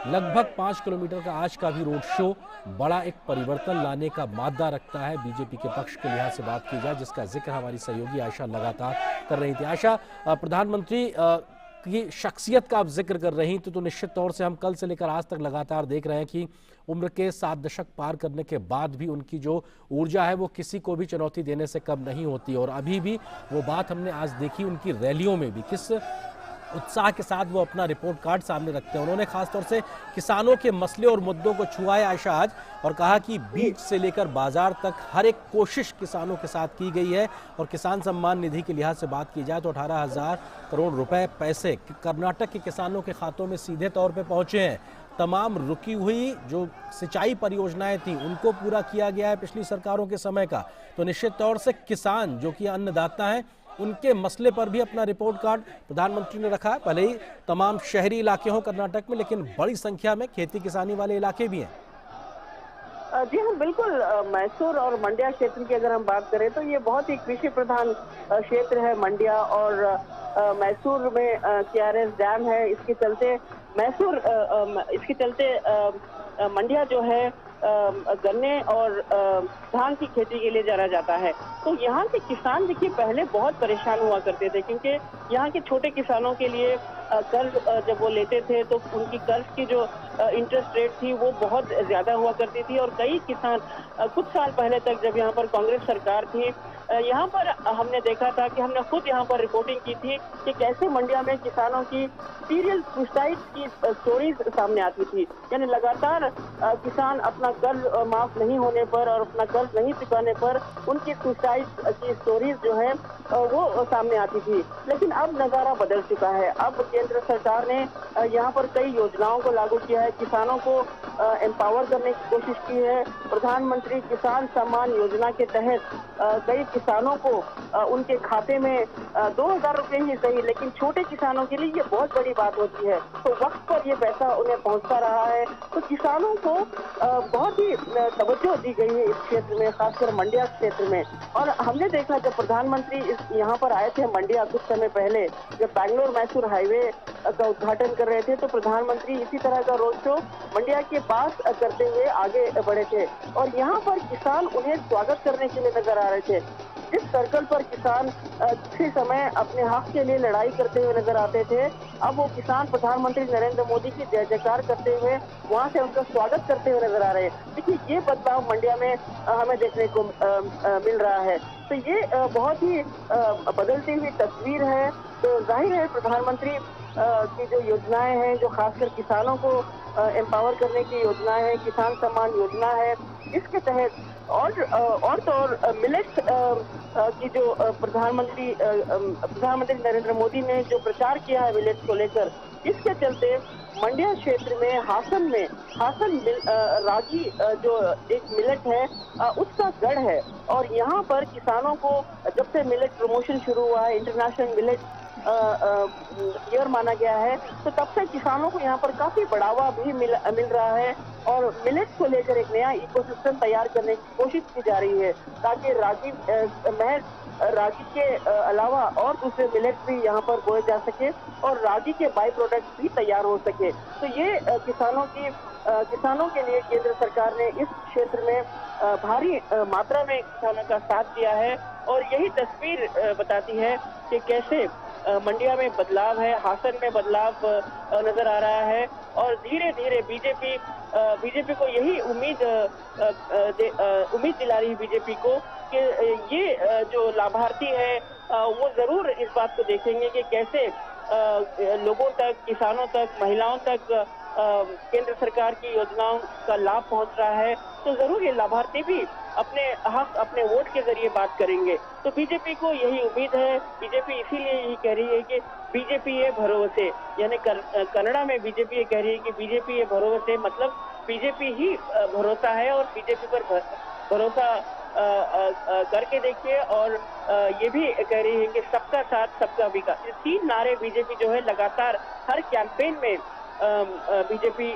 [SPEAKER 2] लगभग 5 किलोमीटर का आज का भी रोड शो बड़ा एक परिवर्तन लाने का मादा रखता है बीजेपी के पक्ष के लिहाज से बात की जाए, जिसका जिक्र हमारी सहयोगी आयशा लगातार कर रही थी। आयशा, प्रधानमंत्री की शख्सियत का आप जिक्र कर रही थी, तो निश्चित तौर से हम कल से लेकर आज तक लगातार देख रहे हैं कि उम्र के 7 दशक पार करने के बाद भी उनकी जो ऊर्जा है वो किसी को भी चुनौती देने से कम नहीं होती। और अभी भी वो बात हमने आज देखी उनकी रैलियों में भी, किस उत्साह के साथ वो अपना रिपोर्ट कार्ड सामने रखते हैं। उन्होंने खासतौर से किसानों के मसले और मुद्दों को छुआया आयशा आज, और कहा कि बीज से लेकर बाजार तक हर एक कोशिश किसानों के साथ की गई है। और किसान सम्मान निधि के लिहाज से बात की जाए तो 18,000 करोड़ रुपए पैसे कर्नाटक के किसानों के खातों में सीधे तौर पे पहुंचे हैं। तमाम रुकी हुई जो सिंचाई परियोजनाएं थी उनको पूरा किया गया है पिछली सरकारों के समय का। तो निश्चित तौर से किसान जो कि अन्नदाता हैं, उनके मसले पर भी अपना रिपोर्ट कार्ड प्रधानमंत्री ने रखा है। भले ही तमाम शहरी इलाके हों कर्नाटक में, लेकिन बड़ी संख्या में खेती किसानी वाले इलाके भी हैं।
[SPEAKER 3] जी हाँ, बिल्कुल। मैसूर और मंड्या क्षेत्र की अगर हम बात करें तो ये बहुत ही कृषि प्रधान क्षेत्र है मंड्या, और मैसूर में केआरएस डैम है। इसके चलते मंड्या जो है गन्ने और धान की खेती के लिए जाना जाता है। तो यहाँ के किसान देखिए पहले बहुत परेशान हुआ करते थे, क्योंकि यहाँ के छोटे किसानों के लिए कर्ज जब वो लेते थे तो उनकी कर्ज की जो इंटरेस्ट रेट थी वो बहुत ज्यादा हुआ करती थी। और कई किसान कुछ साल पहले तक जब यहाँ पर कांग्रेस सरकार थी, यहाँ पर हमने देखा था कि हमने खुद यहाँ पर रिपोर्टिंग की थी कि कैसे मंडिया में किसानों की सीरियल सुसाइड की स्टोरीज सामने आती थी। यानी लगातार किसान अपना कर्ज माफ नहीं होने पर और अपना कर्ज नहीं चुकाने पर उनकी सुसाइड की स्टोरीज जो है वो सामने आती थी। लेकिन अब नजारा बदल चुका है। अब केंद्र सरकार ने यहाँ पर कई योजनाओं को लागू किया है, किसानों को एम्पावर करने की कोशिश की है। प्रधानमंत्री किसान सम्मान योजना के तहत कई किसानों को उनके खाते में 2000 रुपए ही सही, लेकिन छोटे किसानों के लिए ये बहुत बड़ी बात होती है, तो वक्त पर ये पैसा उन्हें पहुंचता रहा है। तो किसानों को बहुत ही तवज्जो दी गई है इस क्षेत्र में, खासकर मंड्या क्षेत्र में। और हमने देखा जब प्रधानमंत्री यहाँ पर आए थे मंड्या कुछ समय पहले, जब बैंगलोर मैसूर हाईवे का उद्घाटन कर रहे थे, तो प्रधानमंत्री इसी तरह का रोड शो मंड्या के पास करते हुए आगे बढ़े थे। और यहाँ पर किसान उन्हें स्वागत करने के लिए नजर आ रहे थे। जिस सर्कल पर किसान किसी समय अपने हक के लिए लड़ाई करते हुए नजर आते थे, अब वो किसान प्रधानमंत्री नरेंद्र मोदी की जय जयकार करते हुए वहां से उनका स्वागत करते हुए नजर आ रहे हैं। देखिए ये बदलाव मंड्या में हमें देखने को मिल रहा है। तो ये बहुत ही बदलती हुई तस्वीर है। तो जाहिर है प्रधानमंत्री की जो योजनाएं हैं, जो खासकर किसानों को एम्पावर करने की योजनाएं हैं, किसान सम्मान योजना है, इसके तहत और मिलेट्स की जो प्रधानमंत्री नरेंद्र मोदी ने जो प्रचार किया है मिलेट्स को लेकर, इसके चलते मंड्या क्षेत्र में हासन रागी जो एक मिलेट है उसका गढ़ है। और यहाँ पर किसानों को जब से मिलेट प्रमोशन शुरू हुआ है, इंटरनेशनल मिलेट ईयर माना गया है, तो तब से किसानों को यहाँ पर काफी बढ़ावा भी मिल रहा है। और मिलेट्स को लेकर एक नया इकोसिस्टम तैयार करने की कोशिश की जा रही है, ताकि रागी के अलावा और दूसरे मिलेट्स भी यहाँ पर बोए जा सके और रागी के बाई प्रोडक्ट्स भी तैयार हो सके। तो ये किसानों के लिए केंद्र सरकार ने इस क्षेत्र में भारी मात्रा में किसानों का साथ दिया है। और यही तस्वीर बताती है कि कैसे मंड्या में बदलाव है, हासन में बदलाव नजर आ रहा है। और धीरे धीरे बीजेपी को यही उम्मीद दिला रही है बीजेपी को कि ये जो लाभार्थी है वो जरूर इस बात को देखेंगे कि कैसे लोगों तक, किसानों तक, महिलाओं तक केंद्र सरकार की योजनाओं का लाभ पहुंच रहा है। तो जरूर ये लाभार्थी भी अपने हक, अपने वोट के जरिए बात करेंगे। तो बीजेपी को यही उम्मीद है। बीजेपी इसीलिए यही कह रही है कि बीजेपी ये भरोसे, यानी कन्नड़ा में बीजेपी ये कह रही है कि बीजेपी ये भरोसे, मतलब बीजेपी ही भरोसा है और बीजेपी पर भरोसा करके देखिए। और ये भी कह रही है कि सबका साथ सबका विकास, ये 3 नारे बीजेपी जो है लगातार हर कैंपेन में बीजेपी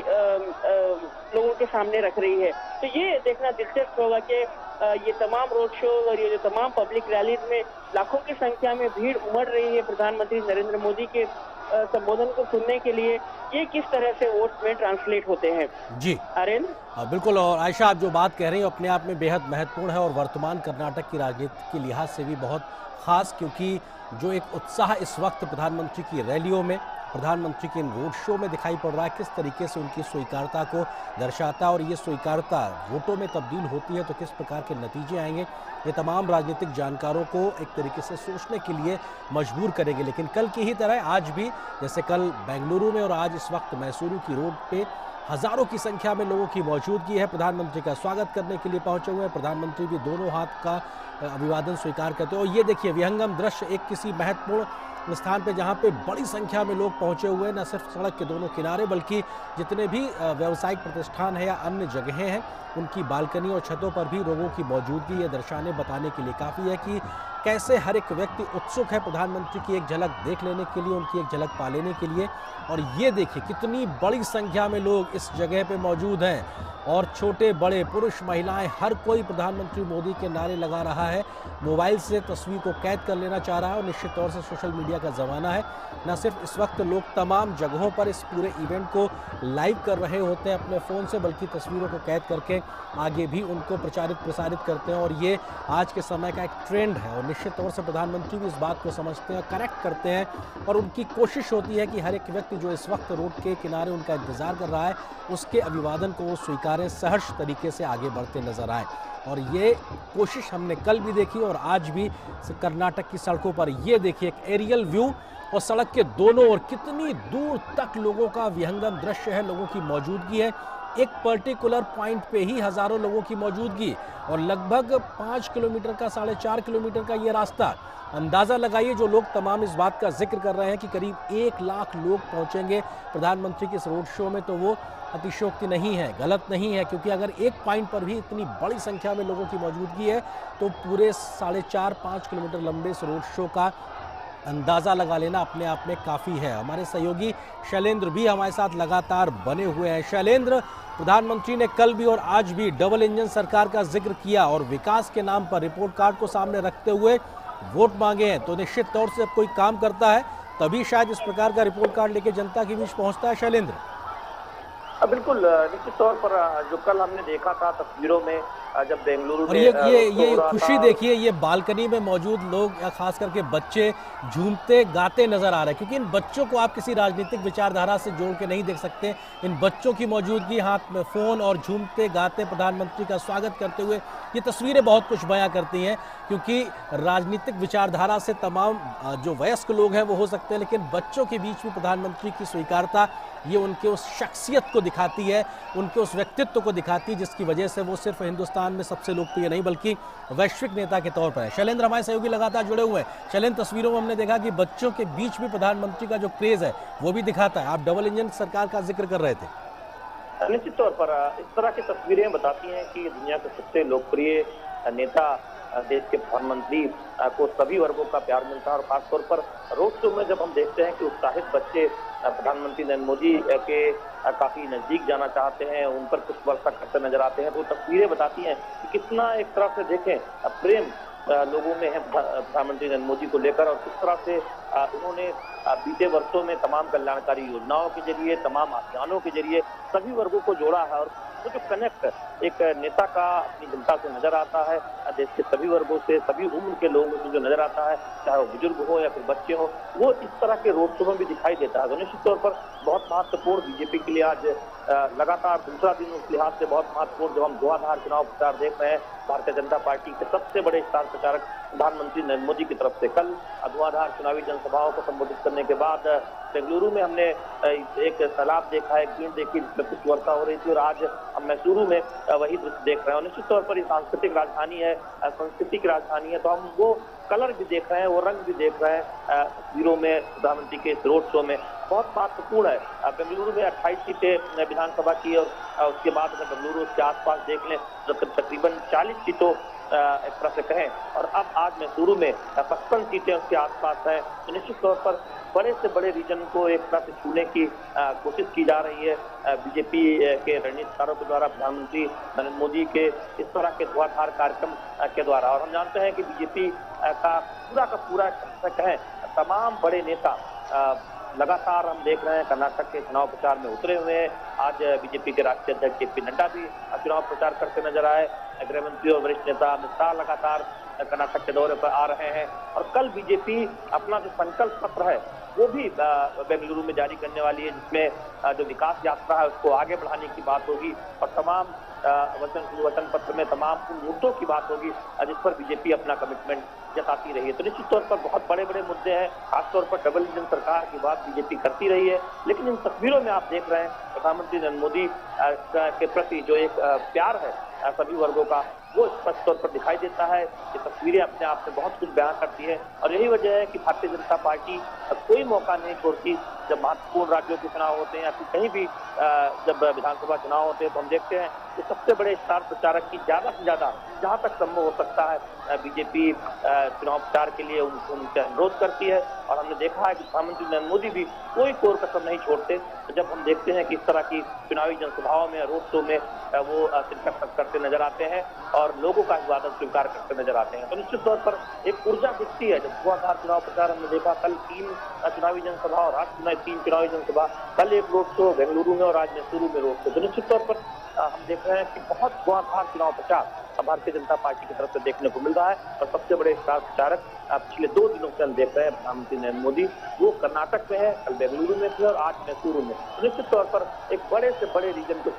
[SPEAKER 3] लोगों के सामने रख रही है। तो ये देखना दिलचस्प होगा कि ये तमाम रोड शो और ये जो तमाम पब्लिक रैलीज में लाखों की संख्या में भीड़ उमड़ रही है प्रधानमंत्री नरेंद्र मोदी के संबोधन को सुनने के लिए, ये किस तरह से वोट में ट्रांसलेट होते हैं।
[SPEAKER 2] जी
[SPEAKER 3] आर्यन,
[SPEAKER 2] बिल्कुल। और आयशा, आप जो बात कह रही हो अपने आप में बेहद महत्वपूर्ण है और वर्तमान कर्नाटक की राजनीति के लिहाज से भी बहुत खास, क्योंकि जो एक उत्साह इस वक्त प्रधानमंत्री की रैलियों में, प्रधानमंत्री के इन रोड शो में दिखाई पड़ रहा है, किस तरीके से उनकी स्वीकार्यता को दर्शाता है। और ये स्वीकार्यता वोटों में तब्दील होती है तो किस प्रकार के नतीजे आएंगे, ये तमाम राजनीतिक जानकारों को एक तरीके से सोचने के लिए मजबूर करेंगे। लेकिन कल की ही तरह आज भी, जैसे कल बेंगलुरु में और आज इस वक्त मैसूरू की रोड पे हजारों की संख्या में लोगों की मौजूदगी है। प्रधानमंत्री का स्वागत करने के लिए पहुंचे हुए हैं। प्रधानमंत्री भी दोनों हाथ का अभिवादन स्वीकार करते हैं। और ये देखिए विहंगम दृश्य एक किसी महत्वपूर्ण स्थान पे जहाँ पे बड़ी संख्या में लोग पहुंचे हुए हैं, न सिर्फ सड़क के दोनों किनारे बल्कि जितने भी व्यावसायिक प्रतिष्ठान है या अन्य जगहें हैं उनकी बालकनी और छतों पर भी लोगों की मौजूदगी ये दर्शाने बताने के लिए काफ़ी है कि कैसे हर एक व्यक्ति उत्सुक है प्रधानमंत्री की एक झलक देख लेने के लिए, उनकी एक झलक पा लेने के लिए। और ये देखिए कितनी बड़ी संख्या में लोग इस जगह पे मौजूद हैं और छोटे बड़े पुरुष महिलाएं हर कोई प्रधानमंत्री मोदी के नारे लगा रहा है, मोबाइल से तस्वीर को कैद कर लेना चाह रहा है। और निश्चित तौर से सोशल मीडिया का ज़माना है, न सिर्फ इस वक्त लोग तमाम जगहों पर इस पूरे इवेंट को लाइव कर रहे होते हैं अपने फ़ोन से, बल्कि तस्वीरों को कैद करके आगे भी उनको प्रसारित करते हैं। और ये आज के समय का एक ट्रेंड है और निश्चित तौर से प्रधानमंत्री भी इस बात को समझते हैं, करेक्ट करते हैं और उनकी कोशिश होती है कि हर एक व्यक्ति जो इस वक्त रोड के किनारे उनका इंतज़ार कर रहा है उसके अभिवादन को वो स्वीकारें, सहर्ष तरीके से आगे बढ़ते नजर आए। और ये कोशिश हमने कल भी देखी और आज भी कर्नाटक की सड़कों पर। ये देखिए एक एरियल व्यू और सड़क के दोनों ओर कितनी दूर तक लोगों का विहंगम दृश्य है, लोगों की मौजूदगी है। एक पर्टिकुलर पॉइंट पे ही हजारों लोगों की मौजूदगी और लगभग 5 किलोमीटर का 4.5 किलोमीटर का ये रास्ता। अंदाज़ा लगाइए जो लोग तमाम इस बात का जिक्र कर रहे हैं कि करीब 1 लाख लोग पहुंचेंगे प्रधानमंत्री के इस रोड शो में, तो वो अतिशयोक्ति नहीं है, गलत नहीं है। क्योंकि अगर एक पॉइंट पर भी इतनी बड़ी संख्या में लोगों की मौजूदगी है तो पूरे 4.5-5 किलोमीटर लंबे इस रोड शो का अंदाज़ा लगा लेना अपने आप में काफ़ी है। हमारे सहयोगी शैलेंद्र भी हमारे साथ लगातार बने हुए हैं। शैलेंद्र, प्रधानमंत्री ने कल भी और आज भी डबल इंजन सरकार का जिक्र किया और विकास के नाम पर रिपोर्ट कार्ड को सामने रखते हुए वोट मांगे हैं। तो निश्चित तौर से जब कोई काम करता है तभी शायद इस प्रकार का रिपोर्ट कार्ड लेके जनता के बीच पहुंचता है। शैलेंद्र,
[SPEAKER 4] बिल्कुल निश्चित तौर पर जो कल हमने देखा था तस्वीरों में जब बेंगलुरु
[SPEAKER 2] और ये खुशी देखिए, ये बालकनी में मौजूद लोग या खास करके बच्चे झूमते गाते नजर आ रहे हैं। क्योंकि इन बच्चों को आप किसी राजनीतिक विचारधारा से जोड़ के नहीं देख सकते। इन बच्चों की मौजूदगी, हाथ में फ़ोन और झूमते गाते प्रधानमंत्री का स्वागत करते हुए, ये तस्वीरें बहुत कुछ बयां करती हैं। क्योंकि राजनीतिक विचारधारा से तमाम जो वयस्क लोग हैं वो हो सकते हैं, लेकिन बच्चों के बीच भी प्रधानमंत्री की स्वीकारता ये उनके उस शख्सियत को दिखाती है, उनके उस व्यक्तित्व को दिखाती है जिसकी वजह से वो सिर्फ हिंदुस्तान में सबसे लोकप्रिय नहीं बल्कि वैश्विक नेता के तौर पर है। शैलेंद्र हमारे सहयोगी लगातार जुड़े हुए हैं। शैलेंद्र, तस्वीरों में हमने देखा कि बच्चों के बीच भी प्रधानमंत्री का जो क्रेज है वो भी दिखाता है। आप डबल इंजन सरकार का जिक्र कर रहे थे।
[SPEAKER 4] निश्चित तौर पर इस तरह की तस्वीरें बताती हैं कि दुनिया के सबसे लोकप्रिय नेता, देश के प्रधानमंत्री को सभी वर्गों का प्यार मिलता है। और खासतौर पर रोड शो में जब हम देखते हैं कि उत्साहित बच्चे प्रधानमंत्री नरेंद्र मोदी के काफी नजदीक जाना चाहते हैं, उन पर कुछ वर्षा करते नजर आते हैं, तो तस्वीरें बताती हैं कि कितना एक तरह से देखें प्रेम लोगों में है प्रधानमंत्री नरेंद्र मोदी को लेकर। और किस तरह से उन्होंने बीते वर्षों में तमाम कल्याणकारी योजनाओं के जरिए, तमाम अभियानों के जरिए सभी वर्गों को जोड़ा है। और वो जो कनेक्ट एक नेता का अपनी जनता से नजर आता है, देश के सभी वर्गों से, सभी उम्र के लोगों से जो नजर आता है, चाहे वो बुजुर्ग हो या फिर बच्चे हो, वो इस तरह के रोड शो में भी दिखाई देता है। तो निश्चित तौर पर बहुत महत्वपूर्ण बीजेपी के लिए आज लगातार दूसरा दिन उस लिहाज से बहुत महत्वपूर्ण, जब हम धुआंधार चुनाव प्रचार देख रहे हैं भारतीय जनता पार्टी के सबसे बड़े स्टार प्रचारक प्रधानमंत्री नरेंद्र मोदी की तरफ से। कल धुआंधार चुनावी जनसभाओं को संबोधित करने के बाद बेंगलुरु में हमने एक तालाब देखा, एक भीड़ देखी जिसमें कुछ वर्षा हो रही थी, और आज हम मैसूरू में वही दृश्य देख रहे हैं। और निश्चित तौर पर ये सांस्कृतिक राजधानी है, संस्कृति की राजधानी है, तो हम वो कलर भी देख रहे हैं, वो रंग भी देख रहे हैं तस्वीरों में प्रधानमंत्री के इस रोड शो में। बहुत महत्वपूर्ण है। बेंगलुरु में 28 सीटें विधानसभा की, और उसके बाद अगर बेंगलुरु के आसपास देख लें तो तकरीबन 40 सीटों एक तरह से कहें, और अब आज मैसूरू में 55 सीटें उसके आसपास हैं। तो निश्चित तौर पर बड़े से बड़े रीजन को एक तरह से छूने की कोशिश की जा रही है बीजेपी के रणनीतिकारों के द्वारा, प्रधानमंत्री नरेंद्र मोदी के इस तरह के धुआंधार कार्यक्रम के द्वारा। और हम जानते हैं कि बीजेपी का पूरा कहें तमाम बड़े नेता लगातार हम देख रहे हैं कर्नाटक के चुनाव प्रचार में उतरे हुए हैं। आज बीजेपी के राष्ट्रीय अध्यक्ष जेपी नड्डा भी चुनाव प्रचार करते नजर आए। गृह मंत्री और वरिष्ठ नेता अमित शाह लगातार कर्नाटक के दौरे पर आ रहे हैं। और कल बीजेपी अपना जो संकल्प पत्र है वो भी बेंगलुरु में जारी करने वाली है, जिसमें जो विकास यात्रा है उसको आगे बढ़ाने की बात होगी और तमाम वचन पत्र में तमाम मुद्दों की बात होगी जिस पर बीजेपी अपना कमिटमेंट जताती रही है। तो निश्चित तौर पर बहुत बड़े बड़े मुद्दे हैं, खासतौर पर डबल इंजन सरकार की बात बीजेपी करती रही है। लेकिन इन तस्वीरों में आप देख रहे हैं प्रधानमंत्री नरेंद्र मोदी के प्रति जो एक प्यार है सभी वर्गों का, वो स्पष्ट तौर पर दिखाई देता है। ये तस्वीरें अपने आप में बहुत कुछ बयान करती है और यही वजह है कि भारतीय जनता पार्टी कोई मौका नहीं छोड़ती। जब महत्वपूर्ण राज्यों के चुनाव होते हैं या फिर कहीं भी जब विधानसभा चुनाव होते हैं तो हम देखते हैं कि सबसे बड़े स्टार प्रचारक की ज्यादा से ज्यादा जहां तक संभव हो सकता है बीजेपी चुनाव प्रचार के लिए उनसे अनुरोध करती है। और हमने देखा है कि प्रधानमंत्री नरेंद्र मोदी भी कोई कोर कसर नहीं छोड़ते। तो जब हम देखते हैं कि इस तरह की चुनावी जनसभाओं में, रोड शो में वो शिरकत करते नजर आते हैं और लोगों का अभिवादन स्वीकार करते नजर आते हैं, तो निश्चित तौर पर एक ऊर्जा दिखती है। जब धुआंधार चुनाव प्रचार हमने देखा, कल 3 चुनावी जनसभा और आज 3 चुनावी जनसभा, कल एक रोड शो बेंगलुरु में और आज मैसूरू में रोड शो। तो निश्चित तौर पर हम देख रहे हैं कि बहुत धुआंधार चुनाव प्रचार भारतीय जनता पार्टी की तरफ से देखने को मिल रहा है। और सबसे बड़े स्टार प्रचारक पिछले 2 दिनों से हम देख रहे हैं प्रधानमंत्री नरेंद्र मोदी, वो कर्नाटक में है, कल बेंगलुरु में थे और आज मैसूरू में। तो निश्चित तौर पर एक बड़े से बड़े रीजन को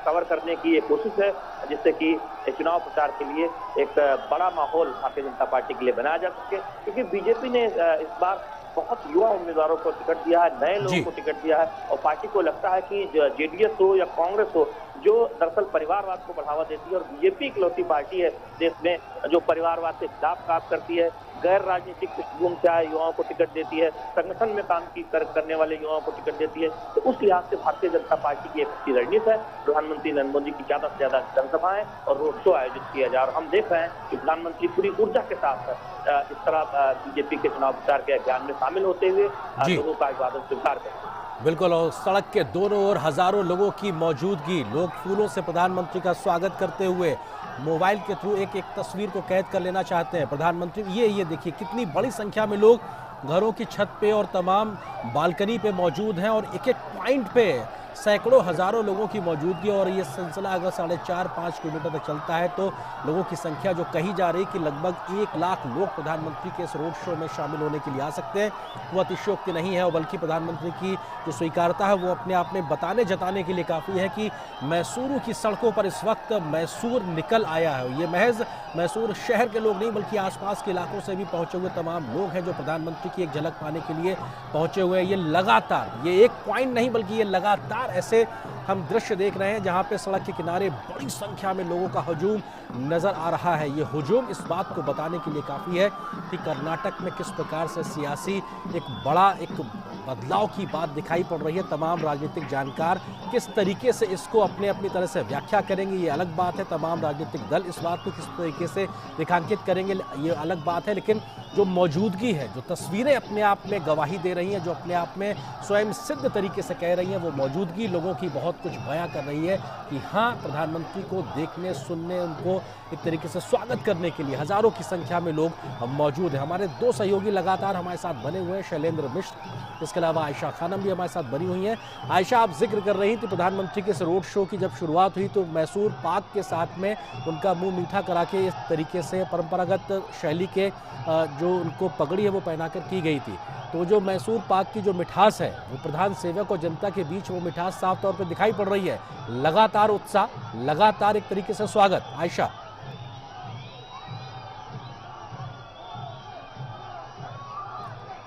[SPEAKER 4] कवर करने की एक कोशिश है, जिससे कि चुनाव प्रचार के लिए एक बड़ा माहौल भारतीय जनता पार्टी के लिए बनाया जा सके। क्योंकि बीजेपी ने इस बार बहुत युवा उम्मीदवारों को टिकट दिया है, नए लोगों को टिकट दिया है और पार्टी को लगता है कि जेडीएस हो या कांग्रेस हो, जो दरअसल परिवारवाद को बढ़ावा देती है, और बीजेपी इकलौती पार्टी है देश में जो परिवारवाद के खिलाफ काम करती है, गैर राजनीतिक पृष्ठभूमि से आए युवाओं को टिकट देती है, संगठन में काम करने वाले युवाओं को टिकट देती है। तो उस लिहाज से भारतीय जनता पार्टी की एक अच्छी रणनीति है। प्रधानमंत्री नरेंद्र मोदी की ज्यादा से ज्यादा जनसभाएं और रोड शो आयोजित किया जा रहा है। हम देख रहे हैं कि प्रधानमंत्री पूरी ऊर्जा के साथ इस तरह बीजेपी के चुनाव प्रचार के अभियान में शामिल होते हुए लोगों का अभिवादन स्वीकार करते हैं।
[SPEAKER 2] बिल्कुल, और सड़क के दोनों ओर हजारों लोगों की मौजूदगी, लोग फूलों से प्रधानमंत्री का स्वागत करते हुए मोबाइल के थ्रू एक एक तस्वीर को कैद कर लेना चाहते हैं। प्रधानमंत्री ये देखिए कितनी बड़ी संख्या में लोग घरों की छत पे और तमाम बालकनी पे मौजूद हैं और एक एक पॉइंट पे सैकड़ों हजारों लोगों की मौजूदगी। और ये सिलसिला अगर 4.5-5 किलोमीटर तक चलता है तो लोगों की संख्या जो कही जा रही कि लगभग 1 लाख लोग प्रधानमंत्री के इस रोड शो में शामिल होने के लिए आ सकते हैं, वो अतिशयोक्ति नहीं है। और बल्कि प्रधानमंत्री की जो स्वीकारता है वो अपने आप में बताने जताने के लिए काफ़ी है कि मैसूरू की सड़कों पर इस वक्त मैसूर निकल आया है। ये महज मैसूर शहर के लोग नहीं बल्कि आसपास के इलाकों से भी पहुंचे हुए तमाम लोग हैं जो प्रधानमंत्री की एक झलक पाने के लिए पहुंचे हुए हैं। ये लगातार, ये एक पॉइंट नहीं बल्कि ये लगातार ऐसे हम दृश्य देख रहे हैं जहां पे सड़क के किनारे बड़ी संख्या में लोगों का हुजूम नजर आ रहा है। ये हुजूम इस बात को बताने के लिए काफ़ी है कि कर्नाटक में किस प्रकार से सियासी एक बड़ा एक बदलाव की बात दिखाई पड़ रही है। तमाम राजनीतिक जानकार किस तरीके से इसको अपनी तरह से व्याख्या करेंगे ये अलग बात है, तमाम राजनीतिक दल इस बात को किस तरीके से रेखांकित करेंगे ये अलग बात है, लेकिन जो मौजूदगी है, जो तस्वीरें अपने आप में गवाही दे रही हैं, जो अपने आप में स्वयं सिद्ध तरीके से कह रही हैं, वो मौजूदगी लोगों की बहुत कुछ बयां कर रही है कि हाँ, प्रधानमंत्री को देखने, सुनने, उनको एक तरीके से स्वागत करने के लिए हजारों की संख्या में लोग मौजूद हैं। हमारे 2 सहयोगी लगातार हमारे साथ बने हुए हैं, शैलेंद्र मिश्र, इसके अलावा आयशा खानम भी हमारे साथ बनी हुई हैं। आयशा, आप जिक्र कर रही थी प्रधानमंत्री के इस रोड शो की जब शुरुआत हुई तो मैसूर पाक के साथ में उनका मुंह मीठा करा के इस तरीके से परंपरागत शैली के जो उनको पगड़ी है वो पहनाकर की गई थी। तो जो मैसूर पाक की जो मिठास है वो प्रधान सेवक और जनता के बीच वो मिठास साफ तौर पर दिखाई पड़ रही है। लगातार उत्साह, लगातार एक तरीके से स्वागत। आयशा,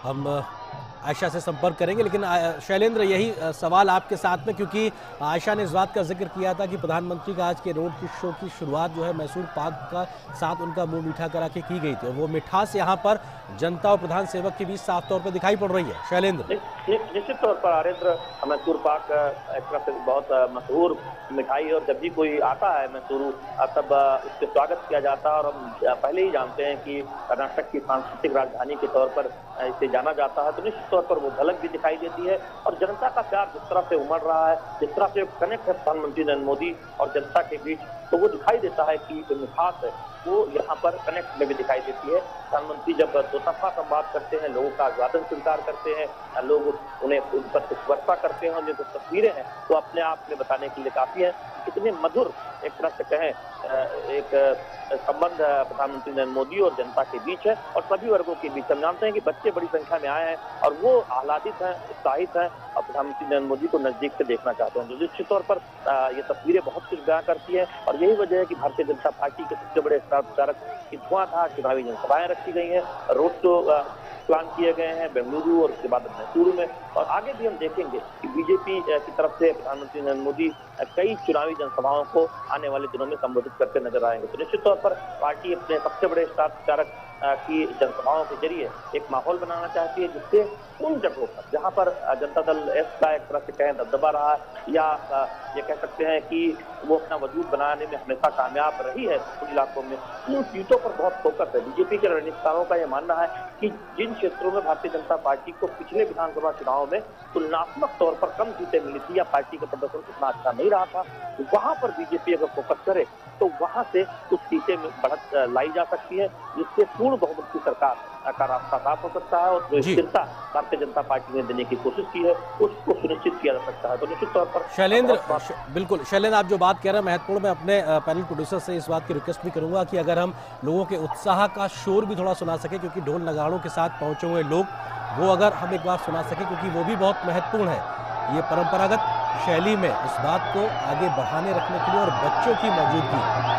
[SPEAKER 2] हम आयशा से संपर्क करेंगे, लेकिन शैलेंद्र यही सवाल आपके साथ में, क्योंकि आयशा ने इस बात का जिक्र किया था कि प्रधानमंत्री का आज के रोड शो की शुरुआत जो है मैसूर पाक का साथ उनका मुंह मीठा करा के की गई थी, और वो मिठास यहाँ पर जनता और प्रधान सेवक के बीच साफ तौर पर दिखाई पड़ रही है। शैलेंद्र,
[SPEAKER 4] निश्चित तौर पर आरेंद्र, मैसूर पाक एक तरह से बहुत मशहूर मिठाई, और जब भी कोई आता है मैसूरू तब उसके स्वागत किया जाता है। और हम पहले ही जानते हैं कि कर्नाटक की सांस्कृतिक राजधानी के तौर पर इसे जाना जाता है, तो निश्चित तौर पर वो झलक भी दिखाई देती है। और जनता का प्यार जिस तरह से उमड़ रहा है, जिस तरह से कनेक्ट है प्रधानमंत्री नरेंद्र मोदी और जनता के बीच, तो वो दिखाई देता है कि जो मिठास है वो यहाँ पर कनेक्ट में भी दिखाई देती है। प्रधानमंत्री जब दोतरफा संवाद करते हैं, लोगों का अभिवादन स्वीकार करते हैं, लोग उन्हें उन पर वर्षा करते हैं, उन्हें जो तस्वीरें हैं तो अपने आप में बताने के लिए काफी है कितने मधुर एक तरह से कहें एक संबंध प्रधानमंत्री नरेंद्र मोदी और जनता के बीच है और सभी वर्गों के बीच। हम जानते हैं कि बच्चे बड़ी संख्या में आए हैं और वो आह्लादित हैं, उत्साहित हैं और प्रधानमंत्री नरेंद्र मोदी को नजदीक से देखना चाहते हैं। तो निश्चित तौर पर ये तस्वीरें बहुत कुछ बयां करती है और यही वजह है कि भारतीय जनता पार्टी के सबसे बड़े स्टार प्रचारक की धुआंधार चुनावी जनसभाएं रखी गई हैं, रोड शो प्लान किए गए हैं बेंगलुरु और उसके बाद मैसूरू में, और आगे भी हम देखेंगे कि बीजेपी की तरफ से प्रधानमंत्री नरेंद्र मोदी कई चुनावी जनसभाओं को आने वाले दिनों में संबोधित करते नजर आएंगे। तो निश्चित तौर पर पार्टी अपने सबसे बड़े स्टार प्रचारक की जनसभाओं के जरिए एक माहौल बनाना चाहती है, जिससे उन जगहों पर जहां पर जनता दल एस का एक तरह से कहें दबदबा रहा है या ये कह सकते हैं कि वो अपना वजूद बनाने में हमेशा कामयाब रही है उन इलाकों में, उन सीटों पर बहुत फोकस है। बीजेपी के रणनीतिकारों का यह मानना है कि जिन क्षेत्रों में भारतीय जनता पार्टी को पिछले विधानसभा चुनाव में तुलनात्मक तौर पर कम सीटें मिली थी या पार्टी का प्रदर्शन उतना अच्छा नहीं रहा था, वहां पर बीजेपी अगर फोकस करे तो वहां से कुछ सीटें में बढ़त लाई जा सकती है, जिससे पूर्ण बहुमत की सरकार का रास्ता साफ हो सकता है और जो स्थिरता भारतीय जनता पार्टी ने देने की कोशिश की है उसको सुनिश्चित किया जा सकता है। तो निश्चित तौर पर
[SPEAKER 2] शैलेंद्र, बिल्कुल शैलेंद्र, आप जो बात कह रहे हैं महत्वपूर्ण, मैं अपने पैनल प्रोड्यूसर से इस बात की रिक्वेस्ट भी करूंगा कि अगर हम लोगों के उत्साह का शोर भी थोड़ा सुना सके, क्योंकि ढोल नगाड़ों के साथ पहुंचे हुए लोग, वो अगर हम एक बार सुना सके, क्योंकि वो भी बहुत महत्वपूर्ण है। ये परंपरागत शैली में इस बात को आगे बढ़ाने रखने के लिए और बच्चों की मौजूदगी।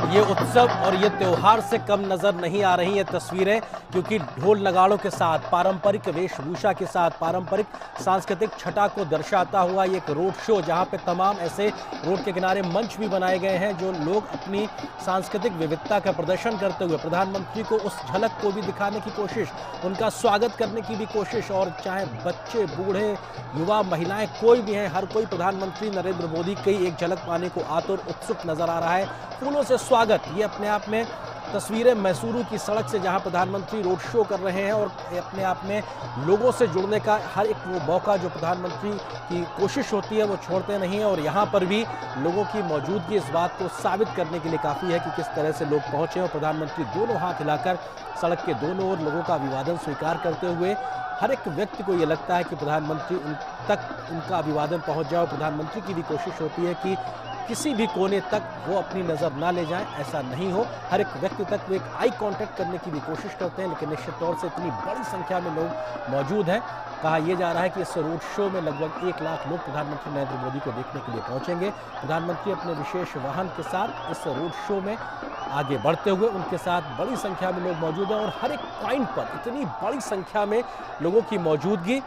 [SPEAKER 2] ये उत्सव और ये त्योहार से कम नजर नहीं आ रही ये तस्वीरें, क्योंकि ढोल नगाड़ों के साथ, पारंपरिक वेशभूषा के साथ, पारंपरिक सांस्कृतिक छटा को दर्शाता हुआ ये एक रोड शो, जहां पे तमाम ऐसे रोड के किनारे मंच भी बनाए गए हैं जो लोग अपनी सांस्कृतिक विविधता का प्रदर्शन करते हुए प्रधानमंत्री को उस झलक को भी दिखाने की कोशिश, उनका स्वागत करने की भी कोशिश, और चाहे बच्चे, बूढ़े, युवा, महिलाएं, कोई भी हैं, हर कोई प्रधानमंत्री नरेंद्र मोदी की एक झलक पाने को आतुर उत्सुक नजर आ रहा है। फूलों से स्वागत, ये अपने आप में तस्वीरें मैसूरू की सड़क से जहां प्रधानमंत्री रोड शो कर रहे हैं, और अपने आप में लोगों से जुड़ने का हर एक वो मौका जो प्रधानमंत्री की कोशिश होती है वो छोड़ते नहीं है। और यहां पर भी लोगों की मौजूदगी इस बात को साबित करने के लिए काफ़ी है कि किस तरह से लोग पहुंचे, और प्रधानमंत्री दोनों हाथ हिलाकर सड़क के दोनों ओर लोगों का अभिवादन स्वीकार करते हुए, हर एक व्यक्ति को ये लगता है कि प्रधानमंत्री उन तक उनका अभिवादन पहुँच जाए। और प्रधानमंत्री की भी कोशिश होती है कि किसी भी कोने तक वो अपनी नज़र ना ले जाएं, ऐसा नहीं हो, हर एक व्यक्ति तक वो एक आई कांटेक्ट करने की भी कोशिश करते हैं। लेकिन निश्चित तौर से इतनी बड़ी संख्या में लोग मौजूद हैं, कहा यह जा रहा है कि इस रोड शो में लगभग 1 लाख लोग प्रधानमंत्री नरेंद्र मोदी को देखने के लिए पहुंचेंगे। प्रधानमंत्री अपने विशेष वाहन के साथ इस रोड शो में आगे बढ़ते हुए, उनके साथ बड़ी संख्या में लोग मौजूद हैं, और हर एक पॉइंट पर इतनी बड़ी संख्या में लोगों की मौजूदगी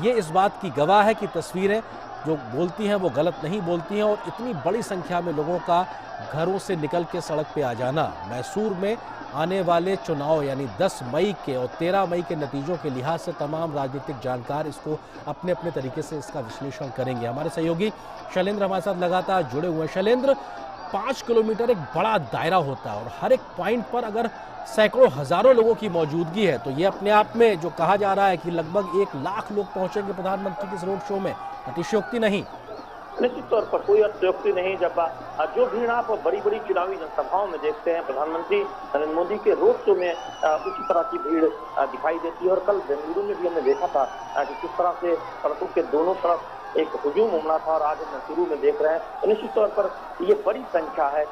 [SPEAKER 2] ये इस बात की गवाह है कि तस्वीरें जो बोलती हैं वो गलत नहीं बोलती हैं। और इतनी बड़ी संख्या में लोगों का घरों से निकल के सड़क पे आ जाना, मैसूर में आने वाले चुनाव यानी 10 मई के और 13 मई के नतीजों के लिहाज से तमाम राजनीतिक जानकार इसको अपने अपने तरीके से इसका विश्लेषण करेंगे। हमारे सहयोगी शैलेंद्र हमारे साथ लगातार जुड़े हुए हैं। शैलेंद्र, 5 किलोमीटर एक बड़ा दायरा होता है, और हर एक पॉइंट पर अगर सैकड़ों हजारों लोगों की मौजूदगी है, तो ये अपने आप में जो कहा जा रहा है कि लगभग 1 लाख लोग पहुंचेंगे प्रधानमंत्री के इस रोड शो में, अतिशयोक्ति नहीं।
[SPEAKER 4] निश्चित तौर पर कोई अतिशयोक्ति नहीं। जब जो भीड़ आप बड़ी बड़ी चुनावी जनसभाओं में देखते हैं, प्रधानमंत्री नरेंद्र मोदी के रोड शो में उसी तरह की भीड़ दिखाई देती है। और कल बेंगलुरु में भी हमने देखा था कि किस तरह से सड़कों के दोनों तरफ एक हुजूम उमड़ा था, और आज हम मैसूरू में देख रहे हैं। तो निश्चित तौर पर ये बड़ी संख्या है।